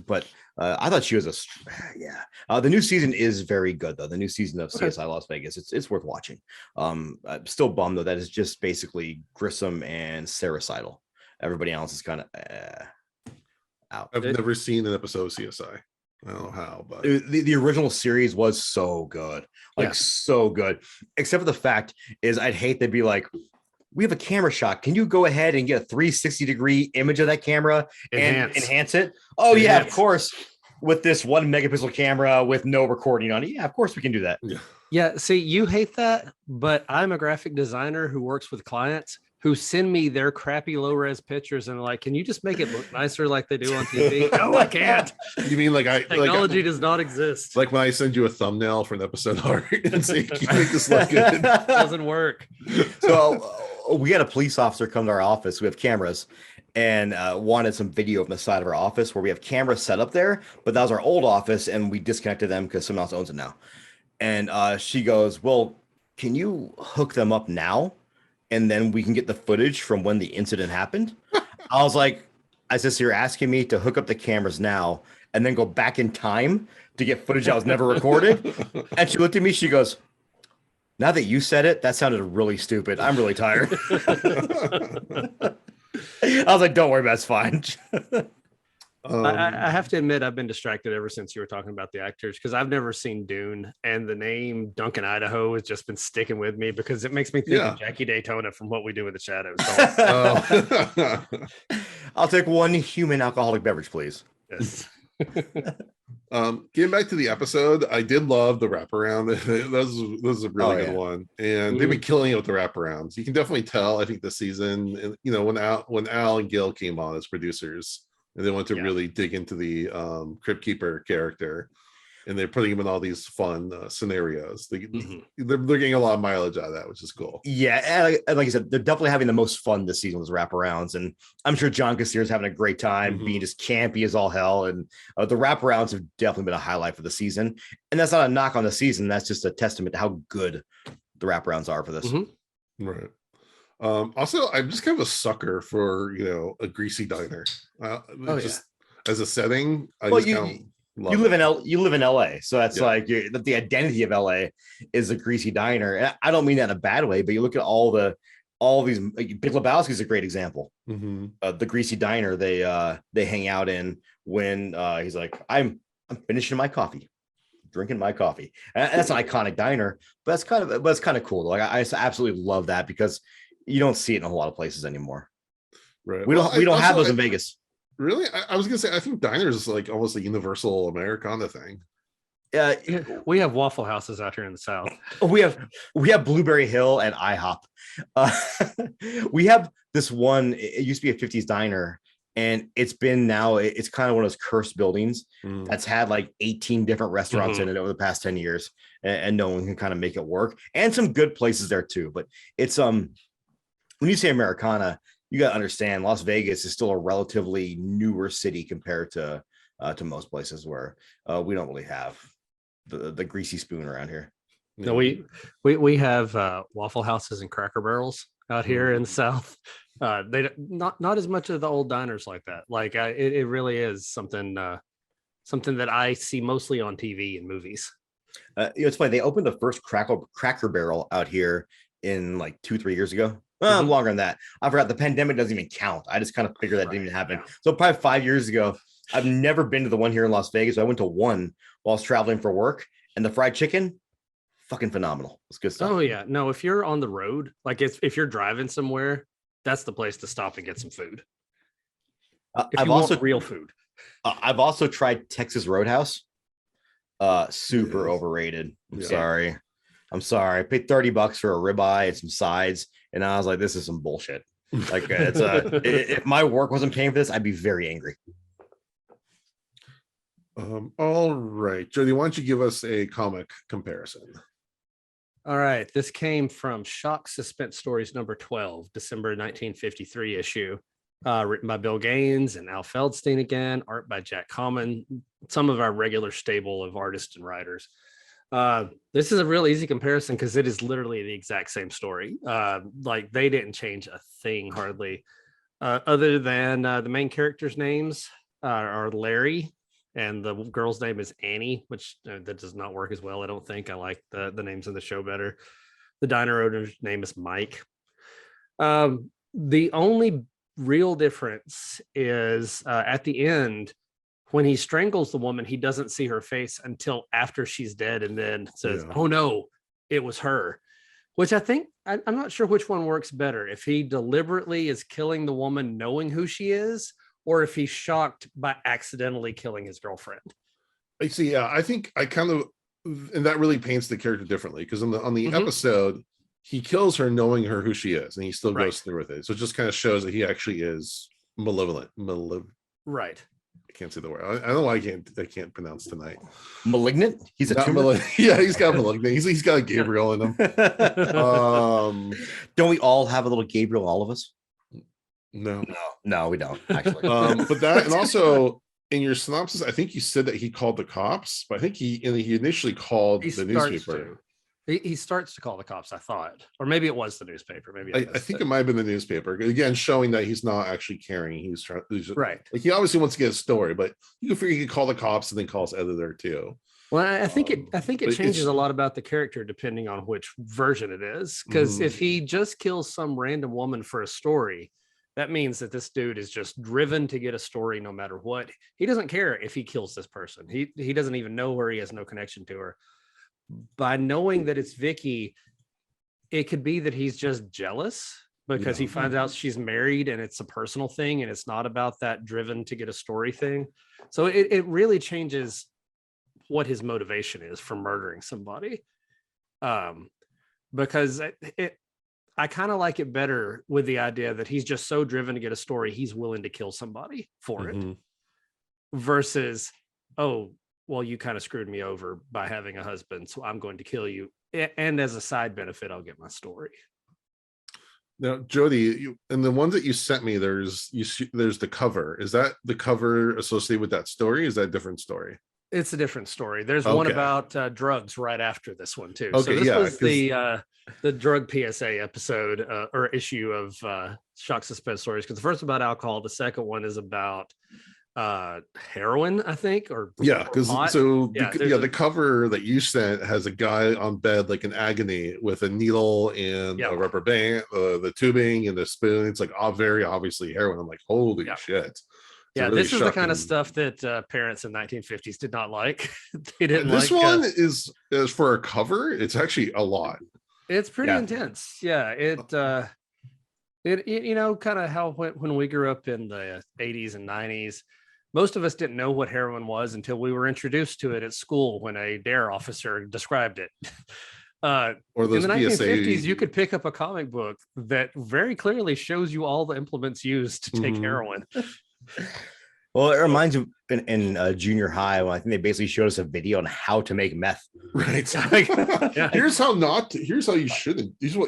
But I thought she was the new season is very good though. The new season of CSI Las Vegas, it's worth watching. I'm still bummed though that is just basically Grissom and Sarah Seidel. Everybody else is kind of out. I've never seen an episode of CSI. I don't know how, but the original series was so good, so good. Except for the fact is, I'd hate to be like, we have a camera shot. Can you go ahead and get a 360-degree image of that camera and enhance it? Oh yeah, of course. With this 1 megapixel camera with no recording on it, yeah, of course we can do that. Yeah. See, you hate that, but I'm a graphic designer who works with clients who send me their crappy low-res pictures and like, can you just make it look nicer like they do on TV? No, I can't. You mean technology does not exist? Like when I send you a thumbnail for an episode art and say, can you make this look good? It doesn't work. So we had a police officer come to our office. We have cameras and wanted some video from the side of our office where we have cameras set up there, but that was our old office and we disconnected them because someone else owns it now. And she goes, well, can you hook them up now? And then we can get the footage from when the incident happened. I was like, I said, so you're asking me to hook up the cameras now and then go back in time to get footage that was never recorded? And she looked at me, she goes, now that you said it, that sounded really stupid. I'm really tired. I was like, don't worry about it, it's fine. I have to admit, I've been distracted ever since you were talking about the actors because I've never seen Dune, and the name Duncan, Idaho has just been sticking with me because it makes me think of Jackie Daytona from What We Do in the Shadows. I'll take one human alcoholic beverage, please. Yes. Getting back to the episode, I did love the wraparound. This is a really good one, and they've been killing it with the wraparounds. You can definitely tell. I think this season, when Al and Gil came on as producers. And they want to really dig into the Crypt Keeper character. and they're putting him in all these fun scenarios. Mhm. They're getting a lot of mileage out of that, which is cool. Yeah, and like I said, they're definitely having the most fun this season with wraparounds, and I'm sure John Cassier's having a great time Mhm. being just campy as all hell. And the wraparounds have definitely been a highlight for the season, and that's not a knock on the season. That's just a testament to how good the wraparounds are for this. Mhm. Right. Also, I'm just kind of a sucker for a greasy diner. Oh, Just as a setting, I Well, just kind of love you live it. in you live in LA, so that's Yeah. like the identity of LA is a greasy diner. And I don't mean that in a bad way, but you look at all these. Big Lebowski is a great example. Mhm. The greasy diner they hang out in when he's like, I'm finishing my coffee, drinking my coffee. And that's an iconic diner, but it's kind of cool. Like I absolutely love that because you don't see it in a whole lot of places anymore. Right. We don't have those in I- Vegas. Really, I was gonna say I think diners is like almost a universal Americana thing. Uh, We have Waffle Houses out here in the South. we have Blueberry Hill and IHOP. We have this one. It used to be a 50s diner, and it's kind of one of those cursed buildings Mm. that's had like 18 different restaurants Mhm. in it over the past 10 years, and no one can kind of make it work. And some good places there too. But it's when you say Americana, you got to understand Las Vegas is still a relatively newer city compared to most places where we don't really have the greasy spoon around here. No, we have Waffle Houses and Cracker Barrels out here in the South. Not as much of the old diners like that. Like it really is something that I see mostly on TV and movies. It's funny. They opened the first Cracker Barrel out here in like 2-3 years ago. Mhm. Longer than that. I forgot the pandemic doesn't even count. I just kind of figured that didn't even happen. Yeah. So probably 5 years ago. I've never been to the one here in Las Vegas. I went to one while I was traveling for work, and the fried chicken, fucking phenomenal. It's good stuff. Oh yeah, no. If you're on the road, like if you're driving somewhere, that's the place to stop and get some food. If I've you also want real food. I've also tried Texas Roadhouse. Super Yes. overrated. Yeah. I'm sorry. I paid $30 for a ribeye and some sides, and I was like, this is some bullshit. Like if my work wasn't paying for this, I'd be very angry. All right, Jody, why don't you give us a comic comparison? All right, this came from Shock Suspense Stories number 12, December 1953 issue, written by Bill Gaines and Al Feldstein again, art by Jack Common, some of our regular stable of artists and writers. This is a real easy comparison because it is literally the exact same story. Like they didn't change a thing hardly, other than the main characters' names are Larry, and the girl's name is Annie, which that does not work as well. I don't think. I like the names in the show better. The diner owner's name is Mike. The only real difference is at the end when he strangles the woman, he doesn't see her face until after she's dead, and then says, Yeah. "Oh no, it was her." Which I think I'm not sure which one works better. If he deliberately is killing the woman knowing who she is, or if he's shocked by accidentally killing his girlfriend. I see. Yeah, I think I kind of, and that really paints the character differently because on the Mhm. episode, he kills her knowing her who she is, and he still Right. goes through with it. So it just kind of shows that he actually is malevolent. Right. I can't say the word. I don't know why I can't pronounce tonight. Malignant? He's a Not tumor. yeah, he's got malignant. He's got a Gabriel in him. Don't we all have a little Gabriel, all of us? No. No, we don't, actually. But that, and also in your synopsis, I think you said that he called the cops, but I think he initially called the newspaper. He starts to call the cops, I thought, or maybe it was the newspaper. Maybe I think it might have been the newspaper again, showing that he's not actually caring. He's trying, right. Like he obviously wants to get a story, but you can figure he could call the cops and then call his editor too. Well, I think it but changes a lot about the character depending on which version it is. Because Mhm. if he just kills some random woman for a story, that means that this dude is just driven to get a story no matter what. He doesn't care if he kills this person. He doesn't even know her. He has no connection to her. By knowing that it's Vicky, it could be that he's just jealous because he finds out she's married and it's a personal thing and it's not about that driven to get a story thing. So it really changes what his motivation is for murdering somebody. Because I kind of like it better with the idea that he's just so driven to get a story, he's willing to kill somebody for it. Versus, oh, well, you kind of screwed me over by having a husband, so I'm going to kill you. And as a side benefit, I'll get my story. Now, Jody, and the ones that you sent me, there's the cover. Is that the cover associated with that story? Is that a different story? It's a different story. There's one about drugs right after this one too. Okay, so this was the drug PSA episode or issue of Shock Suspense Stories, because the first about alcohol, the second one is about heroin, I think, or because the cover that you sent has a guy on bed like in agony with a needle and a rubber band, the tubing and the spoon. It's like very obviously heroin. I'm like, holy shit. Really this is shocking. the kind of stuff that parents in 1950s did not like. They didn't. This one is for a cover. It's actually a lot. It's pretty intense. Yeah, it kind of how when we grew up in the 80s and 90s, most of us didn't know what heroin was until we were introduced to it at school when a DARE officer described it. Or those in the 1950s, you could pick up a comic book that very clearly shows you all the implements used to take heroin. Well, it reminds me in junior high when I think they basically showed us a video on how to make meth. Right. Here's what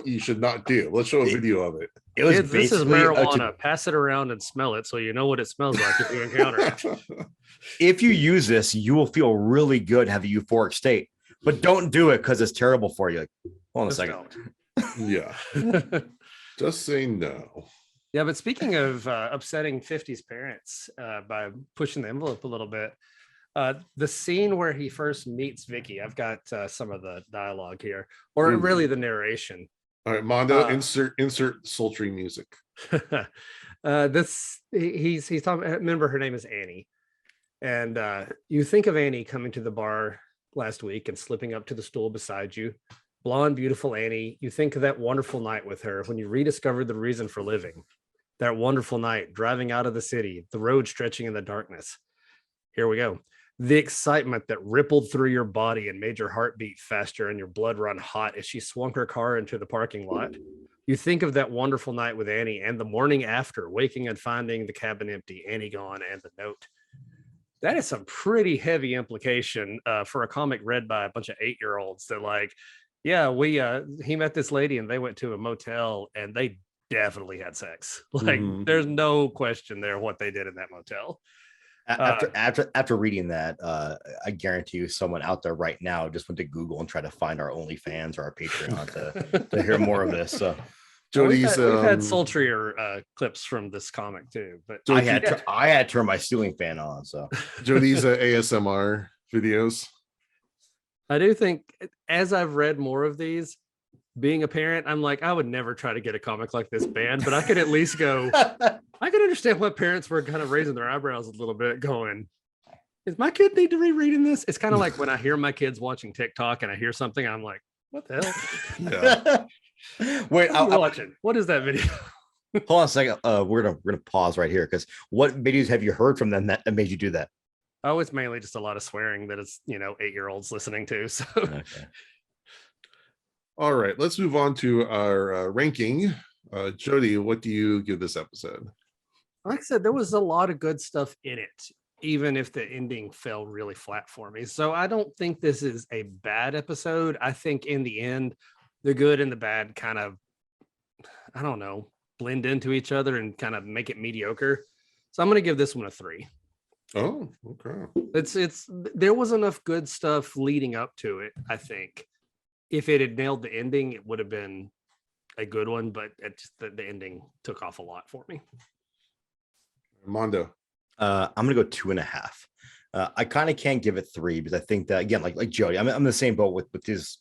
you should not do. Let's show a video of it. It was this is marijuana. Pass it around and smell it so you know what it smells like if you encounter it. If you use this, you will feel really good, have a euphoric state, but don't do it because it's terrible for you. Hold on a second. Yeah. Just say no. Yeah, but speaking of upsetting 50s parents by pushing the envelope a little bit, the scene where he first meets Vicky, I've got some of the dialogue here, or really the narration. All right, Mondo, insert sultry music. He's talking. Remember, her name is Annie, and you think of Annie coming to the bar last week and slipping up to the stool beside you. Blonde, beautiful Annie. You think of that wonderful night with her when you rediscovered the reason for living. That wonderful night, driving out of the city, the road stretching in the darkness. Here we go. The excitement that rippled through your body and made your heart beat faster and your blood run hot as she swung her car into the parking lot. You think of that wonderful night with Annie and the morning after, waking and finding the cabin empty, Annie gone, and the note. That is some pretty heavy implication for a comic read by a bunch of 8-year-olds that he met this lady and they went to a motel and they definitely had sex. There's no question there what they did in that motel. After reading that, I guarantee you someone out there right now just went to Google and tried to find our OnlyFans or our Patreon to hear more of this. So Jody's we've had sultrier clips from this comic too, but I had to turn my ceiling fan on. So Jody's ASMR videos. I do think as I've read more of these, being a parent, I'm like, I would never try to get a comic like this banned, but I could at least go, I could understand what parents were kind of raising their eyebrows a little bit going, is my kid need to be reading this? It's kind of like when I hear my kids watching TikTok and I hear something, I'm like, what the hell? Yeah. Wait, what is that video? Hold on a second. We're gonna pause right here because what videos have you heard from them that made you do that? Oh, it's mainly just a lot of swearing that it's 8-year-olds listening to. So okay. All right, let's move on to our ranking. Jody, what do you give this episode? Like I said, there was a lot of good stuff in it, even if the ending fell really flat for me. So I don't think this is a bad episode. I think in the end, the good and the bad kind of, I don't know, blend into each other and kind of make it mediocre. So I'm going to give this one a 3. Oh, okay. It's there was enough good stuff leading up to it, I think. If it had nailed the ending, it would have been a good one, but the ending took off a lot for me. Mondo. I'm gonna go 2.5. I kind of can't give it 3 because I think that again, like Jody, I'm in the same boat with his.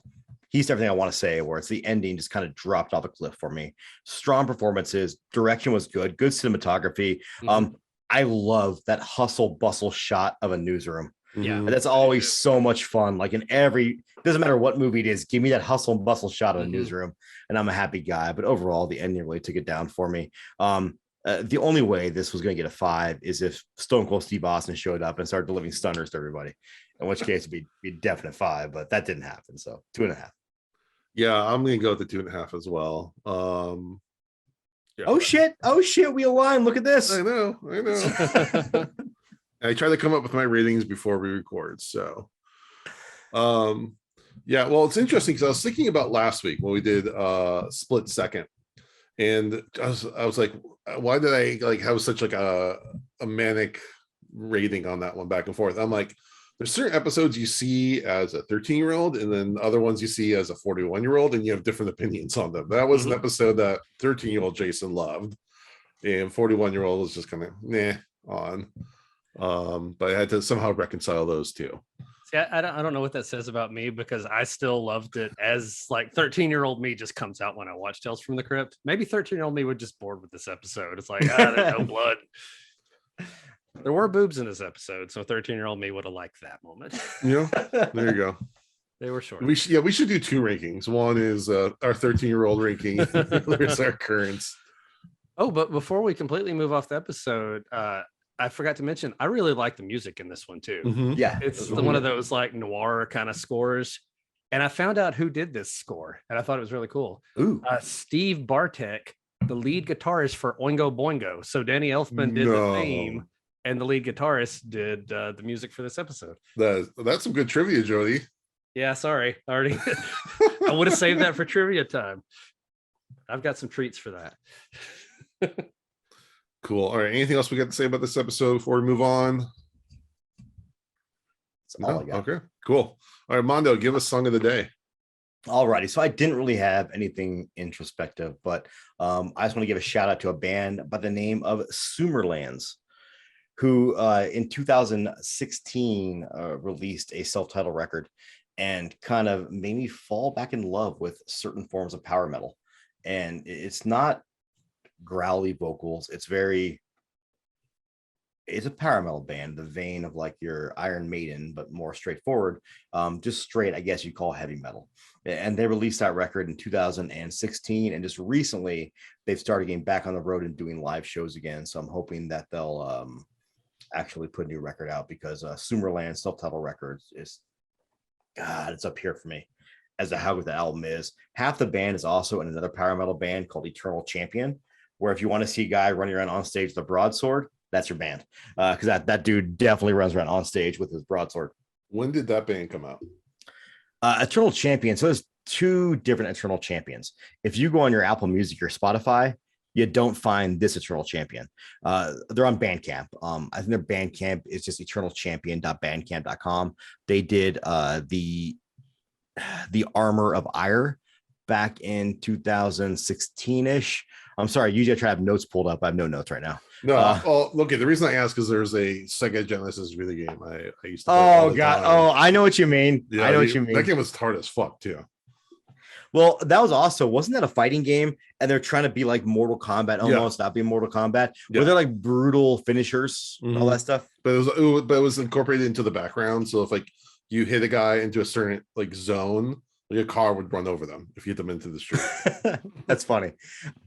He's everything I want to say, where it's the ending just kind of dropped off a cliff for me. Strong performances, direction was good cinematography. Mm-hmm. I love that hustle bustle shot of a newsroom. Yeah, and that's always so much fun. Like doesn't matter what movie it is, give me that hustle and bustle shot of a newsroom, and I'm a happy guy. But overall, the ending really took it down for me. The only way this was going to get a 5 is if Stone Cold Steve Austin showed up and started delivering stunners to everybody, in which case it'd be a definite 5. But that didn't happen, so 2.5. Yeah, I'm going to go with the 2.5 as well. Yeah. Oh shit, we align. Look at this. I know. I try to come up with my ratings before we record. So, yeah, well, it's interesting because I was thinking about last week when we did Split Second, and I was like, why did I like have such like a manic rating on that one back and forth? I'm like, there's certain episodes you see as a 13-year-old, and then other ones you see as a 41-year-old, and you have different opinions on them. That was an episode that 13-year-old Jason loved, and 41-year-old was just kind of nah on. But I had to somehow reconcile those two. See, I don't know what that says about me, because I still loved it as like 13-year-old me just comes out when I watch Tales from the Crypt. Maybe 13-year-old me would just bored with this episode. It's like, there's no blood. There were boobs in this episode, so 13-year-old me would have liked that moment. Yeah, there you go. They were short. We should do two rankings. One is our 13-year-old ranking. There's our currents. Oh, but before we completely move off the episode, I forgot to mention, I really like the music in this one too. Mm-hmm. Yeah, It's one of those like noir kind of scores. And I found out who did this score, and I thought it was really cool. Ooh. Steve Bartek, the lead guitarist for Oingo Boingo. So Danny Elfman did the theme, and the lead guitarist did the music for this episode. That's some good trivia, Jody. Yeah, sorry. I would have saved that for trivia time. I've got some treats for that. Cool. All right. Anything else we got to say about this episode before we move on? That's all I got. Okay. Cool. All right, Mondo, give us song of the day. All righty. So I didn't really have anything introspective, but I just want to give a shout out to a band by the name of Sumerlands, who in 2016 released a self-titled record and kind of made me fall back in love with certain forms of power metal. And it's not growly vocals. It's a power metal band, the vein of like your Iron Maiden, but more straightforward. Just straight, I guess you call heavy metal. And they released that record in 2016, and just recently they've started getting back on the road and doing live shows again. So I'm hoping that they'll actually put a new record out, because Sumerland self-titled records is, God, it's up here for me as to how good the album is. Half the band is also in another power metal band called Eternal Champion, where if you want to see a guy running around on stage with a broadsword, that's your band, because that dude definitely runs around on stage with his broadsword. When did that band come out? Eternal Champion. So there's two different Eternal Champions. If you go on your Apple Music or Spotify, you don't find this Eternal Champion. They're on Bandcamp. I think their Bandcamp is just eternalchampion.bandcamp.com. They did the Armor of Ire back in 2016-ish. I'm sorry, usually I try to have notes pulled up. I have no notes right now. No, okay. The reason I ask is there's a Sega Genesis video game I used to play. Oh God! Oh, I know what you mean. Yeah, I know what you mean. That game was hard as fuck too. Well, that was also, wasn't that a fighting game? And they're trying to be like Mortal Kombat, almost not being Mortal Kombat. Yeah. Were there like brutal finishers, all that stuff? But it was incorporated into the background. So if like you hit a guy into a certain like zone, like a car would run over them if you hit them into the street. That's funny.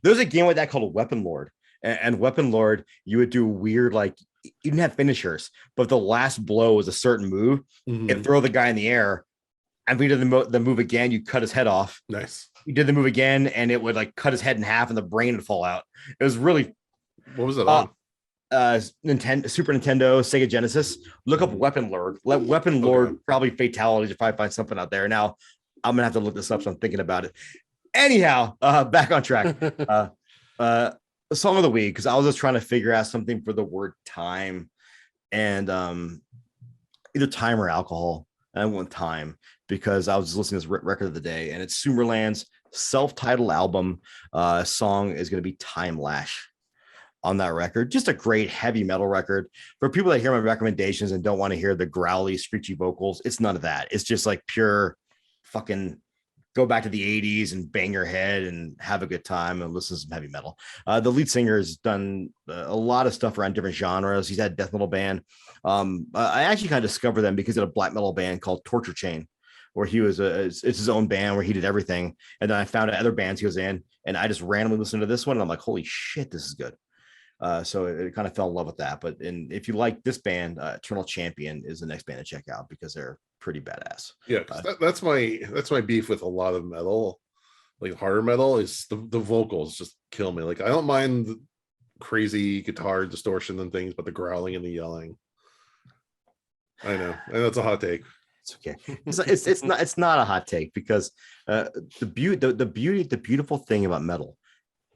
There's a game like that called Weapon Lord. And Weapon Lord, you would do weird, like, you didn't have finishers, but the last blow was a certain move and throw the guy in the air. And if you did the move again, you cut his head off. Nice. You did the move again, and it would like cut his head in half, and the brain would fall out. It was really. What was it on? Nintendo, Super Nintendo, Sega Genesis. Look up Weapon Lord. Let Weapon Lord probably fatalities if I find something out there. Now I'm gonna have to look this up, so I'm thinking about it. Anyhow, back on track. Song of the week, because I was just trying to figure out something for the word time, and either time or alcohol. And I went time because I was just listening to this record of the day, and it's Sumerland's self-titled album. Song is going to be Time Lash on that record. Just a great heavy metal record. For people that hear my recommendations and don't want to hear the growly, screechy vocals, it's none of that. It's just like pure fucking go back to the 80s and bang your head and have a good time and listen to some heavy metal. The lead singer has done a lot of stuff around different genres. He's had a death metal band. I actually kind of discovered them because of a black metal band called Torture Chain, where he was it's his own band where he did everything. And then I found out other bands he was in, and I just randomly listened to this one, and I'm like, holy shit, this is good. So it kind of fell in love with that. But if you like this band, Eternal Champion is the next band to check out because they're pretty badass. Yeah, that's my beef with a lot of metal, like harder metal, is the vocals just kill me. Like I don't mind the crazy guitar distortion and things, but the growling and the yelling I know, and that's a hot take. It's okay. It's not a hot take because the beautiful thing about metal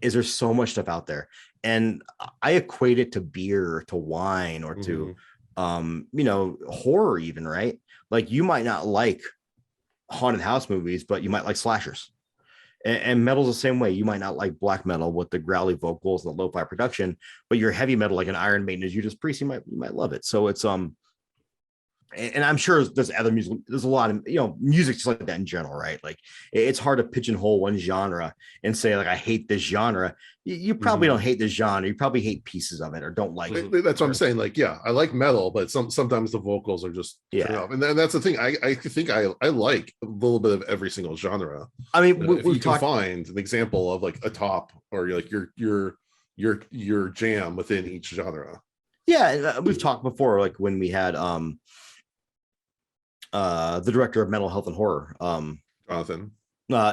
is there's so much stuff out there, and I equate it to beer, or to wine, or to horror even, right? Like you might not like haunted house movies, but you might like slashers. And metal's the same way. You might not like black metal with the growly vocals and the lo-fi production, but your heavy metal, like an Iron Maiden, as Judas Priest, you might love it. So it's and I'm sure there's other music. There's a lot of music just like that in general, right? Like it's hard to pigeonhole one genre and say like I hate this genre. You probably don't hate this genre. You probably hate pieces of it or don't like it. That's what I'm saying. Like, yeah, I like metal, but sometimes the vocals are just off. And that's the thing. I think I like a little bit of every single genre. I mean, if you can find an example of like a top or like your jam within each genre. Yeah, we've talked before, like when we had the director of Mental Health and Horror, Jonathan.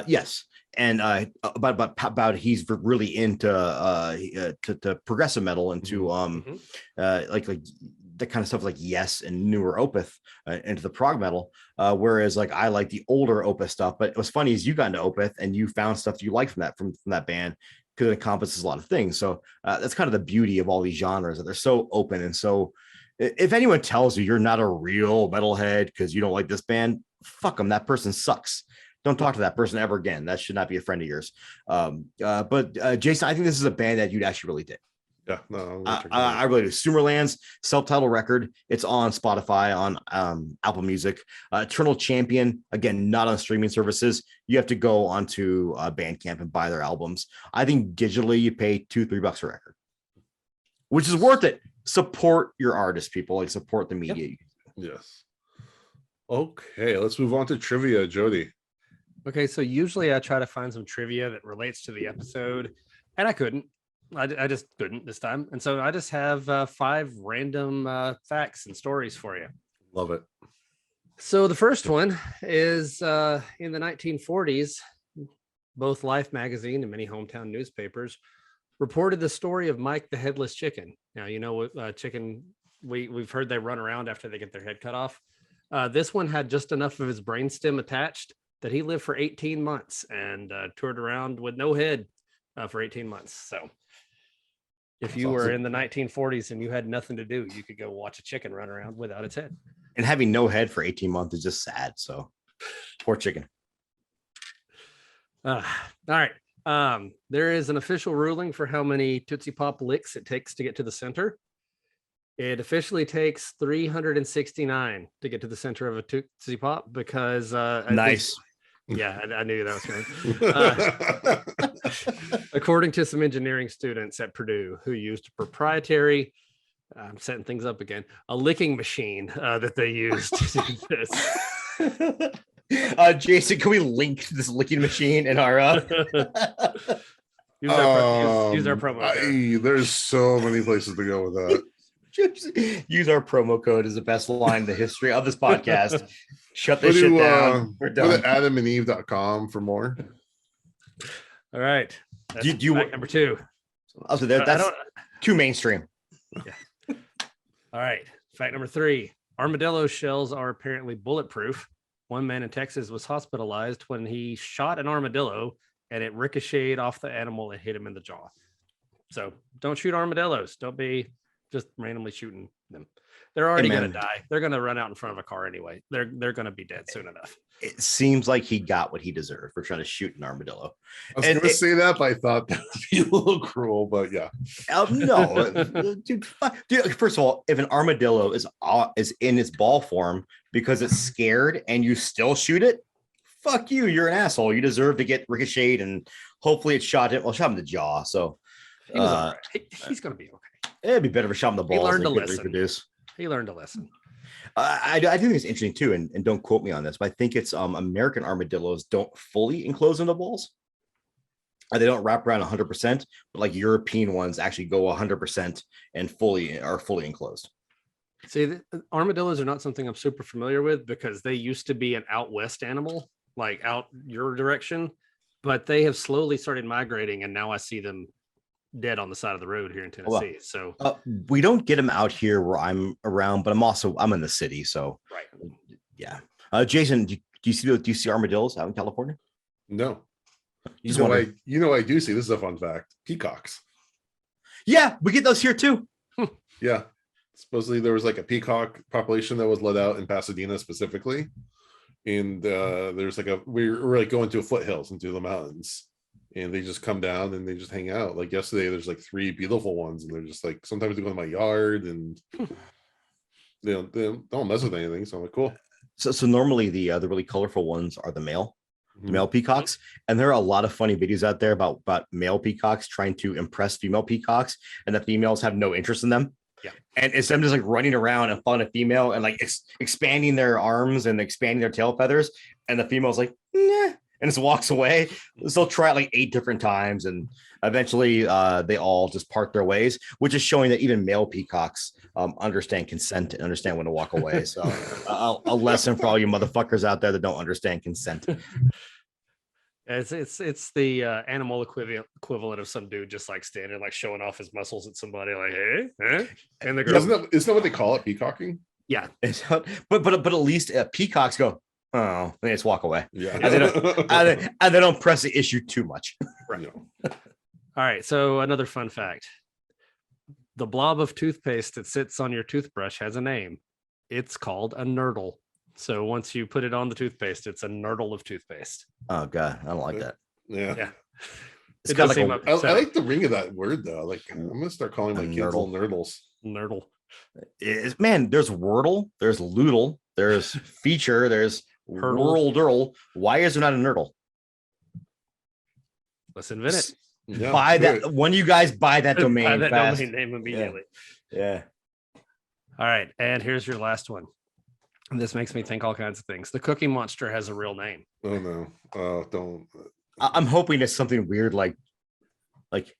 Yes, and about he's really into to progressive metal, into like the kind of stuff like Yes and newer Opeth, into the prog metal, whereas like I like the older Opeth stuff. But what's funny is you got into Opeth and you found stuff you like from that band, because it encompasses a lot of things. So that's kind of the beauty of all these genres, that they're so open. And so if anyone tells you you're not a real metalhead because you don't like this band, fuck them. That person sucks. Don't talk to that person ever again. That should not be a friend of yours. But Jason, I think this is a band that you'd actually really dig. Yeah, no, I really do. Sumerlands, self-titled record. It's on Spotify, on Apple Music. Eternal Champion, again, not on streaming services. You have to go onto Bandcamp and buy their albums. I think digitally you pay $2-3 a record, which is worth it. Support your artists, people. Like support the media. Yep. Yes. Okay, let's move on to trivia, Jody. Okay, so usually I try to find some trivia that relates to the episode, and I couldn't. I just couldn't this time. And so I just have 5 random facts and stories for you. Love it. So the first one is in the 1940s, both Life magazine and many hometown newspapers reported the story of Mike the Headless Chicken. Now, chicken, we've heard they run around after they get their head cut off. This one had just enough of his brainstem attached that he lived for 18 months and toured around with no head for 18 months. So if you were in the 1940s and you had nothing to do, you could go watch a chicken run around without its head. And having no head for 18 months is just sad. So poor chicken. All right. There is an official ruling for how many Tootsie Pop licks it takes to get to the center. It officially takes 369 to get to the center of a Tootsie Pop because nice. I knew that was coming. According to some engineering students at Purdue who used a proprietary, I'm setting things up again, a licking machine that they used to do this. Jason, can we link this licking machine in our use our promo code. There's so many places to go with that. Use our promo code is the best line in the history of this podcast. Shut this shit down. We're done. Go to adamandeve.com for more. All right. Do you fact number 2. Also, that's too mainstream. Yeah. All right. Fact number 3. Armadillo shells are apparently bulletproof. One man in Texas was hospitalized when he shot an armadillo and it ricocheted off the animal and hit him in the jaw. So don't shoot armadillos. Don't be just randomly shooting them. They're already going to die. They're going to run out in front of a car anyway. They're going to be dead soon enough. It seems like he got what he deserved for trying to shoot an armadillo. I was going to say that, but I thought that would be a little cruel, but yeah. No, dude, first of all, if an armadillo is in its ball form because it's scared and you still shoot it, fuck you. You're an asshole. You deserve to get ricocheted, and hopefully it shot him in the jaw. So he was all right. He's going to be okay. It'd be better if I shot him the balls. He learned to listen. reproduce. He learned a lesson. I do think it's interesting too, and don't quote me on this, but I think it's American armadillos don't fully enclose in the balls. They don't wrap around 100%, but like European ones actually go 100% and are fully enclosed. See, armadillos are not something I'm super familiar with because they used to be an out west animal, like out your direction, but they have slowly started migrating, and now I see them dead on the side of the road here in well, Tennessee. So we don't get them out here where I'm around, but I'm in the city, so right. Yeah. Jason, do you see armadillos out in California? No. You just wonder. I do see. This is a fun fact. Peacocks. Yeah, we get those here too. Yeah. Supposedly there was like a peacock population that was let out in Pasadena specifically. And there's like we're like going to foothills into the mountains. And they just come down and they just hang out. Like yesterday, there's like 3 beautiful ones, and they're just like sometimes they go in my yard and they don't mess with anything. So I'm like, cool. So normally the really colorful ones are the male peacocks, and there are a lot of funny videos out there about male peacocks trying to impress female peacocks, and the females have no interest in them. Yeah, and it's them just like running around and following a female and like expanding their arms and expanding their tail feathers, and the female's like, nah, and just walks away. So they'll try it like 8 different times, and eventually they all just part their ways, which is showing that even male peacocks understand consent and understand when to walk away. So a lesson for all you motherfuckers out there that don't understand consent. It's the animal equivalent of some dude just like standing like showing off his muscles at somebody like, hey, and the girl. Isn't that what they call it, peacocking? Yeah, but at least peacocks go, oh, they just walk away. Yeah, and they don't press the issue too much. Right. No. All right. So another fun fact: the blob of toothpaste that sits on your toothbrush has a name. It's called a nurdle. So once you put it on the toothpaste, it's a nurdle of toothpaste. Oh God, I don't like that. Yeah. It's got like I like the ring of that word though. Like I'm gonna start calling my kids little nurdles. Nurdle. Man, there's Wordle, there's Loodle, there's Feature, there's Worldle. Why is there not a nurdle? Let's invent it. Yeah, buy that. When you guys buy that domain, buy that domain name immediately. Yeah. All right, and here's your last one. And this makes me think all kinds of things. The Cookie Monster has a real name. Oh no! Don't. I'm hoping it's something weird like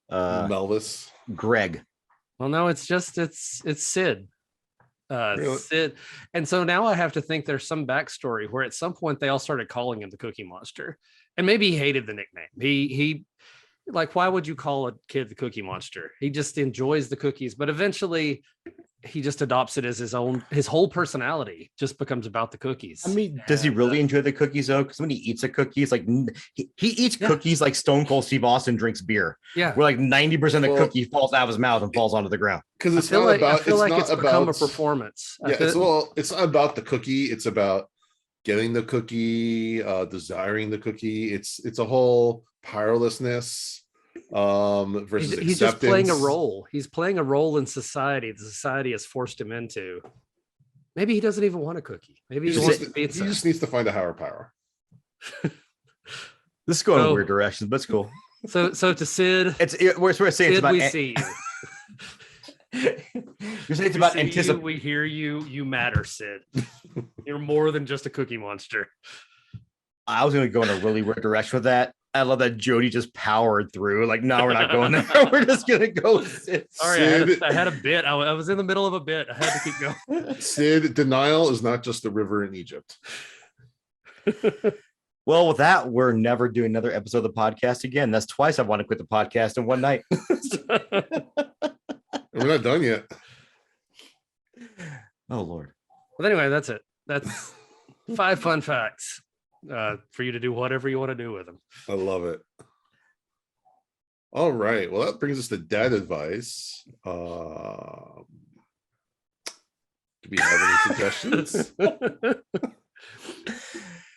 Melvis. Greg. Well, no, it's Sid. Really? Sid. And so now I have to think there's some backstory where at some point they all started calling him the Cookie Monster, and maybe he hated the nickname. He like, why would you call a kid the Cookie Monster? He just enjoys the cookies, but eventually he just adopts it as his whole personality just becomes about the cookies. I mean, does he really enjoy the cookies though? Because when he eats a cookie, it's like he eats cookies like Stone Cold Steve Austin drinks beer. Yeah, where like 90% of the cookie falls out of his mouth and falls onto the ground. Because it's not about. I feel like it's become a performance. Yeah, it's not about the cookie. It's about getting the cookie, desiring the cookie. It's a whole powerlessness. Versus he's just playing a role. He's playing a role in society. The society has forced him into. Maybe he doesn't even want a cookie. Maybe he just needs to find a higher power. This is going in weird directions, but it's cool. So to Sid, we're saying Sid, it's about we see you. You're saying it's about anticipation. We hear you. You matter, Sid. You're more than just a Cookie Monster. I was going to go in a really weird direction with that. I love that Jody just powered through. Like, no, we're not going there. We're just going to go. Sid. Sorry, I had a bit. I was in the middle of a bit. I had to keep going. Sid, denial is not just the river in Egypt. Well, with that, we're never doing another episode of the podcast again. That's twice I want to quit the podcast in one night. We're not done yet. Oh, Lord. Well, anyway, that's it. That's 5 fun facts for you to do whatever you want to do with them. I love it. All right. Well, that brings us to dad advice. Do we have any suggestions?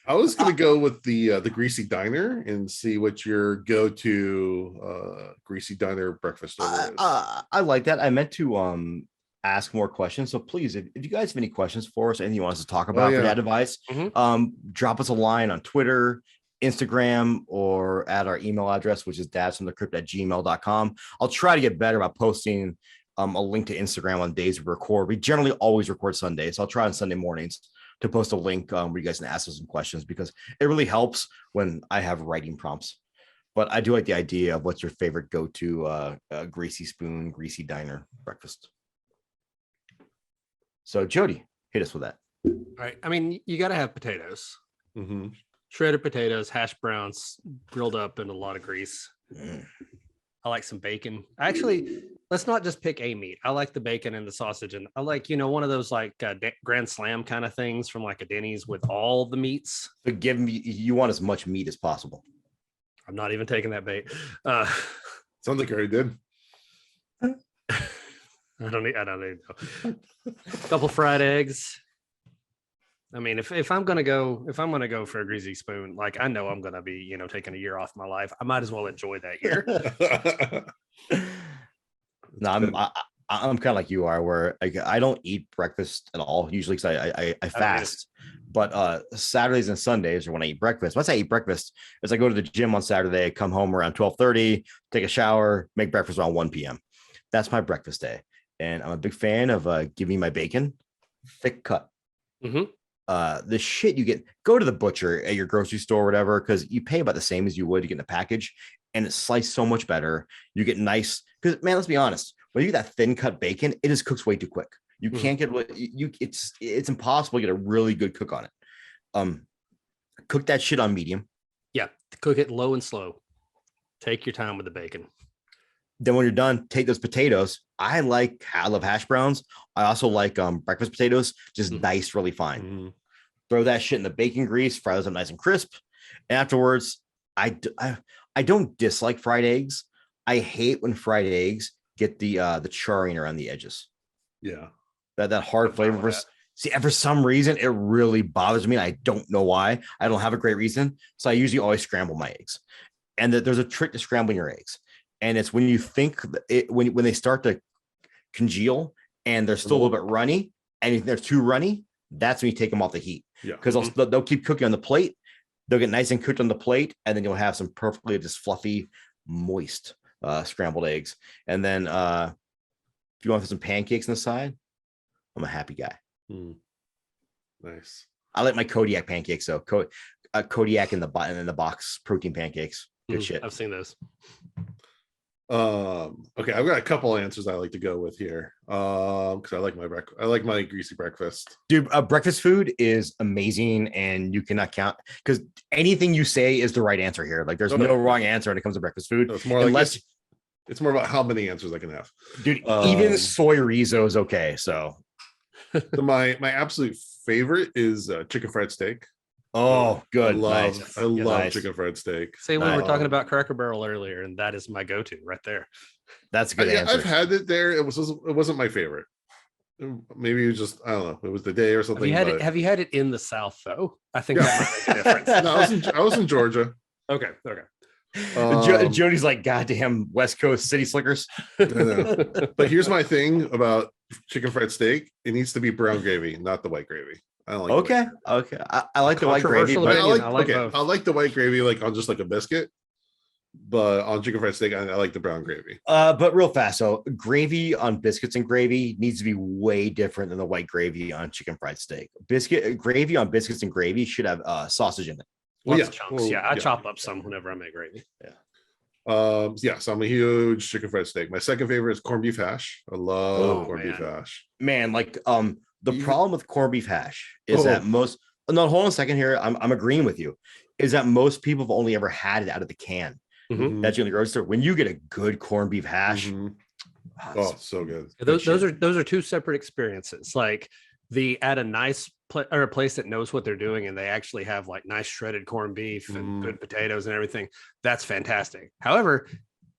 I was going to go with the Greasy Diner and see what your go-to Greasy Diner breakfast order is. I like that. I meant to ask more questions. So please, if you guys have any questions for us, anything you want us to talk about for that advice, drop us a line on Twitter, Instagram, or at our email address, which is dadsfromthecrypt@gmail.com. I'll try to get better about posting a link to Instagram on days we record. We generally always record Sundays. So I'll try on Sunday mornings to post a link where you guys can ask us some questions, because it really helps when I have writing prompts. But I do like the idea of what's your favorite go-to greasy spoon, greasy diner breakfast. So Jody, hit us with that. All right. I mean, you got to have potatoes, shredded potatoes, hash browns, grilled up in a lot of grease. I like some bacon. Actually, let's not just pick a meat. I like the bacon and the sausage, and I like one of those like Grand Slam kind of things from like a Denny's with all the meats. But you want as much meat as possible. I'm not even taking that bait. Sounds like you already did. I don't need a couple fried eggs. I mean, if I'm gonna go for a greasy spoon, like I know I'm gonna be, taking a year off my life, I might as well enjoy that year. No, I'm kind of like you are, where I don't eat breakfast at all usually because I fast. But Saturdays and Sundays are when I eat breakfast. Once I eat breakfast, is I go to the gym on Saturday, come home around 12:30, take a shower, make breakfast around 1 p.m. That's my breakfast day, and I'm a big fan of giving me my bacon, thick cut. Mm-hmm. The shit you get, go to the butcher at your grocery store or whatever, because you pay about the same as you would to get in a package, and it's sliced so much better. You get nice, because man, let's be honest, when you get that thin cut bacon, it just cooks way too quick. You can't get it's impossible to get a really good cook on it. Cook that shit on medium. Yeah, cook it low and slow. Take your time with the bacon. Then when you're done, take those potatoes. I love hash browns. I also like breakfast potatoes, just diced really fine. Mm-hmm. Throw that shit in the bacon grease, fry those up nice and crisp. And afterwards, I don't dislike fried eggs. I hate when fried eggs get the charring around the edges. Yeah. That hard flavor. See, and for some reason, it really bothers me. I don't know why. I don't have a great reason. So I usually always scramble my eggs. And there's a trick to scrambling your eggs. And it's when you think when they start to congeal and they're still a little bit runny, and if they're too runny, that's when you take them off the heat. Yeah. Because they'll keep cooking on the plate. They'll get nice and cooked on the plate, and then you'll have some perfectly just fluffy, moist scrambled eggs. And then if you want some pancakes on the side, I'm a happy guy. Nice. I like my Kodiak pancakes though. Kodiak in the box protein pancakes. Good shit. I've seen those. Okay, I've got a couple answers I like to go with here. Because I like my greasy breakfast. Dude, breakfast food is amazing, and you cannot count, because anything you say is the right answer here. Like there's no wrong answer when it comes to breakfast food. No, it's more it's more about how many answers I can have. Dude, even soy rizo is okay. So my absolute favorite is chicken fried steak. Oh, good. I love Nice. chicken fried steak. See, we were talking about Cracker Barrel earlier, and that is my go-to right there. That's a good answer. I've had it there. It wasn't my favorite. Maybe it was just, I don't know, it was the day or something. Have you had it in the South though? I think that might make a difference. No, I was in Georgia. Okay. Jody's like, goddamn West Coast city slickers. I know. But here's my thing about chicken fried steak: it needs to be brown gravy, not the white gravy. I don't like. Okay. I like the white gravy, but I I like the white gravy like on just like a biscuit, but on chicken fried steak, I like the brown gravy. But real fast, so gravy on biscuits and gravy needs to be way different than the white gravy on chicken fried steak. Gravy on biscuits and gravy should have sausage in it. Lots of chunks. I chop up some whenever I make gravy. So I'm a huge chicken fried steak. My second favorite is corned beef hash. I love corned beef hash. Man, like the problem with corned beef hash is that hold on a second here. I'm agreeing with you. Is that most people have only ever had it out of the can. That's in the grocery store. When you get a good corned beef hash, so good. Those are two separate experiences. Like at a nice or a place that knows what they're doing, and they actually have like nice shredded corned beef and good potatoes and everything. That's fantastic. However,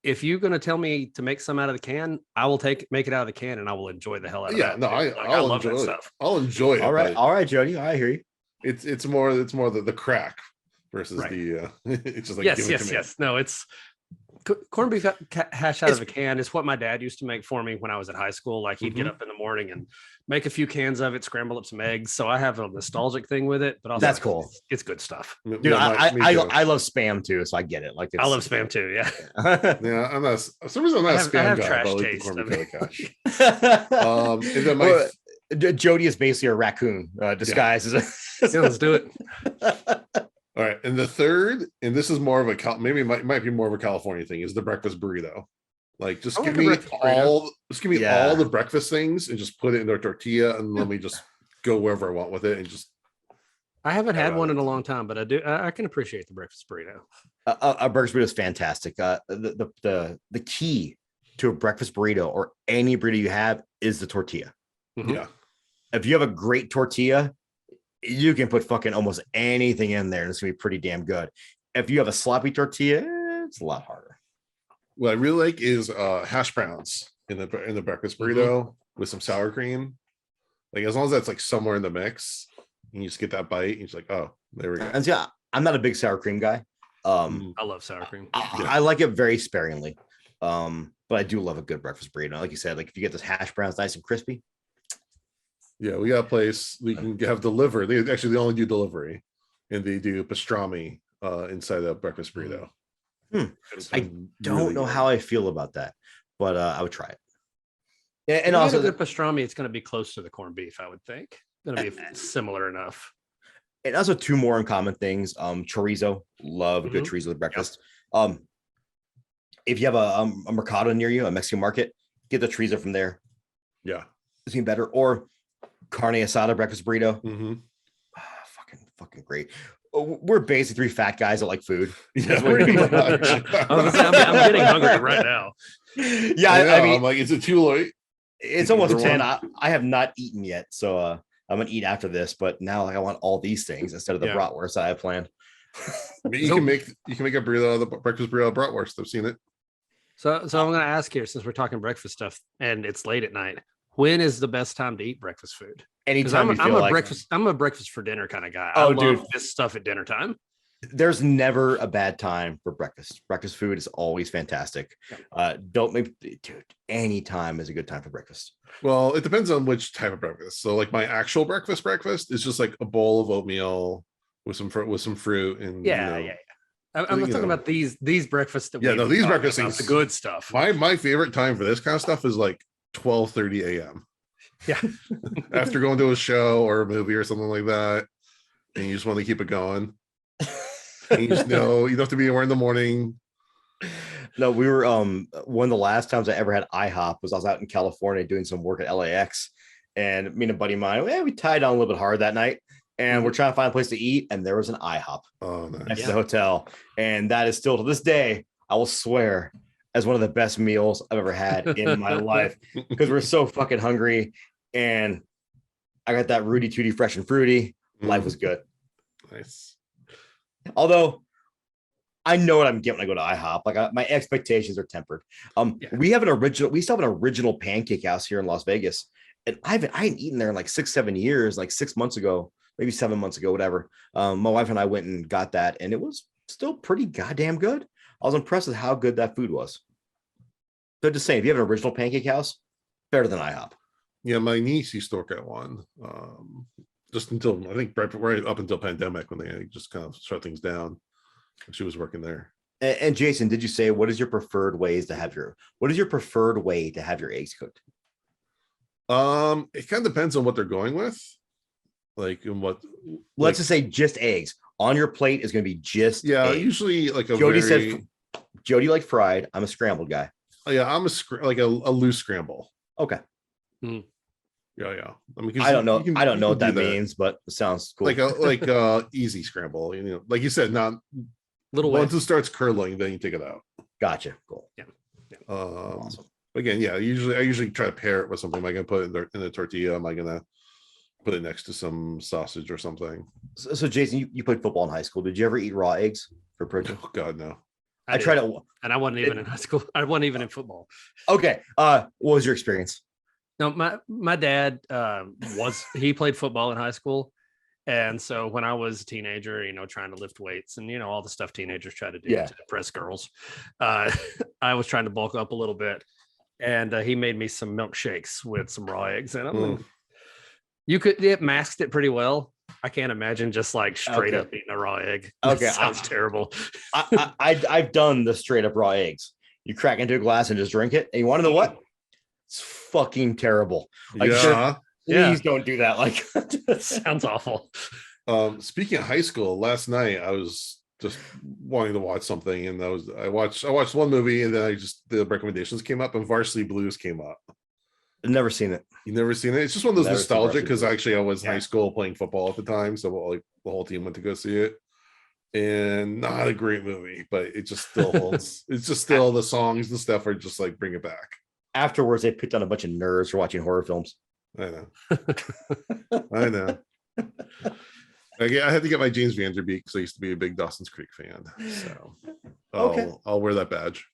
if you're going to tell me to make some out of the can, I will make it out of the can, and I will enjoy the hell out of that. No, I love that stuff. I'll enjoy it. All right, Jody. I hear you. It's more the crack versus the. It's just like yes. No, it's corned beef hash out of a can is what my dad used to make for me when I was at high school. Like he'd get up in the morning and make a few cans of it, scramble up some eggs. So I have a nostalgic thing with it, but also that's cool. It's good stuff. Dude, I love Spam too, so I get it. Like I love Spam too. Yeah. I'm not. For some reason, I'm not a Spam guy. Trash I like taste. And then Jody is basically a raccoon disguised as a. Let's do it. All right, and the third, and this is more of a maybe it might be more of a California thing, is the breakfast burrito. Like, just give me all the breakfast things and just put it in a tortilla, and let me just go wherever I want with it, and just I haven't had Yeah. one in a long time, but I do. I can appreciate the breakfast burrito. A breakfast burrito is fantastic. The key to a breakfast burrito or any burrito you have is the tortilla. Mhm. Yeah. If you have a great tortilla, you can put fucking almost anything in there and it's gonna be pretty damn good. If you have a sloppy tortilla, it's a lot harder. What I really like is hash browns in the breakfast burrito with some sour cream. Like as long as that's like somewhere in the mix, and you just get that bite, and you're just like, oh, there we go. And yeah, I'm not a big sour cream guy. I love sour cream. I like it very sparingly. But I do love a good breakfast burrito. Like you said, like if you get those hash browns nice and crispy. Yeah, we got a place we can have delivered. They only do delivery, and they do pastrami inside a breakfast burrito. I don't know how I feel about that, but I would try it. Yeah, And and also the pastrami, it's going to be close to the corned beef, I would think. Going to be similar enough. and also two more uncommon things. Chorizo, love a good chorizo with breakfast. If you have a mercado near you, a Mexican market, get the chorizo from there. Yeah. It's even better. Or carne asada breakfast burrito. Mm-hmm. Fucking great. We're basically 3 fat guys that like food. Yeah, pretty much. I'm getting hungry right now. Yeah, I I mean, I'm like, is it too late? it's almost Either 10. one. I have not eaten yet, so I'm gonna eat after this. But now, like, I want all these things instead of the Yeah. bratwurst I have planned. I mean, you can make a burrito out of the breakfast burrito of bratwurst. I've seen it. So I'm going to ask here, since we're talking breakfast stuff and it's late at night, when is the best time to eat breakfast food? Because Anytime I'm a breakfast for dinner kind of guy. Oh, I love dude. this stuff at dinner time. there's never a bad time for breakfast. Breakfast food is always fantastic. Don't make dude, any time is a good time for breakfast. Well, it depends on which type of breakfast. So, like my actual breakfast is just like a bowl of oatmeal with some fruit and I'm not talking about these breakfasts. That Yeah, no, these breakfast about, things- the good stuff. My favorite time for this kind of stuff is like 12:30 a.m. Yeah. After going to a show or a movie or something like that, and you just want to keep it going. And you just know you don't have to be anywhere in the morning. No, we were one of the last times I ever had IHOP was I was out in California doing some work at LAX, and me and a buddy of mine, we tied on a little bit hard that night, and we're trying to find a place to eat, and there was an IHOP Oh, nice. next to the hotel, and that is still to this day, I will swear, as one of the best meals I've ever had in my life, because we're so fucking hungry, and I got that Rudy Tooty fresh and fruity. Life was good. Nice. Although I know what I'm getting when I go to IHOP. Like my expectations are tempered. We still have an original pancake house here in Las Vegas. And I hadn't eaten there in like 6-7 years, like 6 months ago, maybe 7 months ago, whatever. My wife and I went and got that, and it was still pretty goddamn good. I was impressed with how good that food was. So just saying, if you have an original pancake house, better than IHOP. Yeah, my niece used to work at one. Just until I think right up until pandemic when they just kind of shut things down. She was working there. And Jason, did you say what is your preferred way to have your eggs cooked? It kind of depends on what they're going with. Like in what Let's just say just eggs. On your plate is going to be just eggs. usually like a Jody very, said Jody like fried. I'm a scrambled guy. I'm a loose scramble. Okay. Yeah. I mean, I don't know. I don't know what that do means, but it sounds cool. Like a easy scramble, like you said, not Little once way. it starts curdling, then you take it out. Gotcha. Cool. Awesome. Again, I usually try to pair it with something. Am I gonna put it in a tortilla? Am I gonna put it next to some sausage or something? So Jason, you played football in high school. Did you ever eat raw eggs for protein? Oh God, no. I tried it. And I wasn't even in high school. I wasn't even in football. Okay. What was your experience? No, my dad he played football in high school. And so when I was a teenager, trying to lift weights and, all the stuff teenagers try to do to impress girls, I was trying to bulk up a little bit. And he made me some milkshakes with some raw eggs in them. It masked it pretty well. I can't imagine just like straight up eating a raw egg. Okay. Sounds terrible. I've done the straight up raw eggs. You crack into a glass and just drink it. And you want to know what? It's fucking terrible. Please don't do that. Like, sounds awful. Speaking of high school, last night I was just wanting to watch something, and I watched one movie, and then the recommendations came up, and Varsity Blues came up. Never seen it. You never seen it? It's just one of those Never seen nostalgic, Russian because movies. actually I was in Yeah. high school playing football at the time, so like the whole team went to go see it. And not a great movie, but it just still holds. It's just still the songs and stuff are just like bring it back. Afterwards, they picked on a bunch of nerds for watching horror films. I know. I know. I had to get my James Van Der Beek because I used to be a big Dawson's Creek fan. So Okay. I'll wear that badge.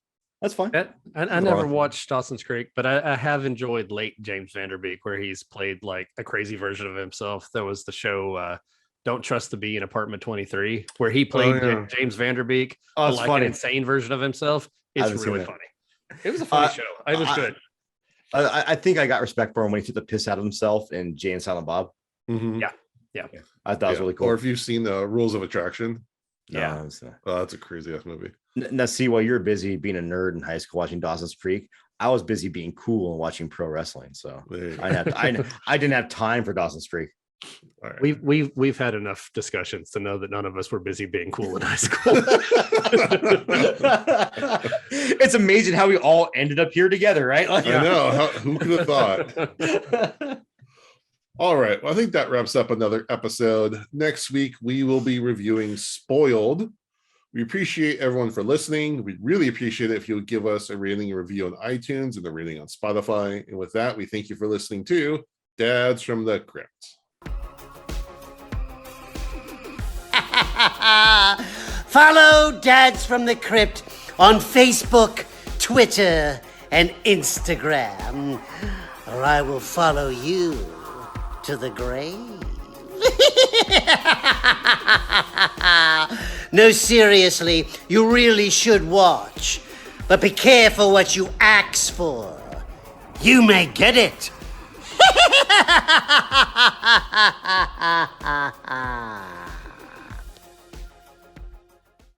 That's fine. I never watched Dawson's Creek, but I have enjoyed late James Van Der Beek, where he's played like a crazy version of himself. There was the show Don't Trust the Bee in Apartment 23, where he played James Van Der Beek, Oh, it's like funny. an insane version of himself. I It's haven't seen really it. funny. It was a funny show. It was good. I think I got respect for him when he took the piss out of himself in Jay and Silent Bob. Mhm. Yeah. I thought it was really cool. Or if you've seen the Rules of Attraction, Yeah. that's a crazy ass movie. Now, see, while you're busy being a nerd in high school watching Dawson's Creek, I was busy being cool and watching pro wrestling. So There you go. I didn't have time for Dawson's Creek. All right. We've had enough discussions to know that none of us were busy being cool in high school. It's amazing how we all ended up here together, right? Like, I know. Who could have thought? All right. Well, I think that wraps up another episode. Next week, we will be reviewing Spoiled. We appreciate everyone for listening. We'd really appreciate it if you would give us a rating and review on iTunes and a rating on Spotify. And with that, we thank you for listening to Dads from the Crypt. Follow Dads from the Crypt on Facebook, Twitter, and Instagram, or I will follow you to the grave. No, seriously, you really should watch. But be careful what you ask for. You may get it.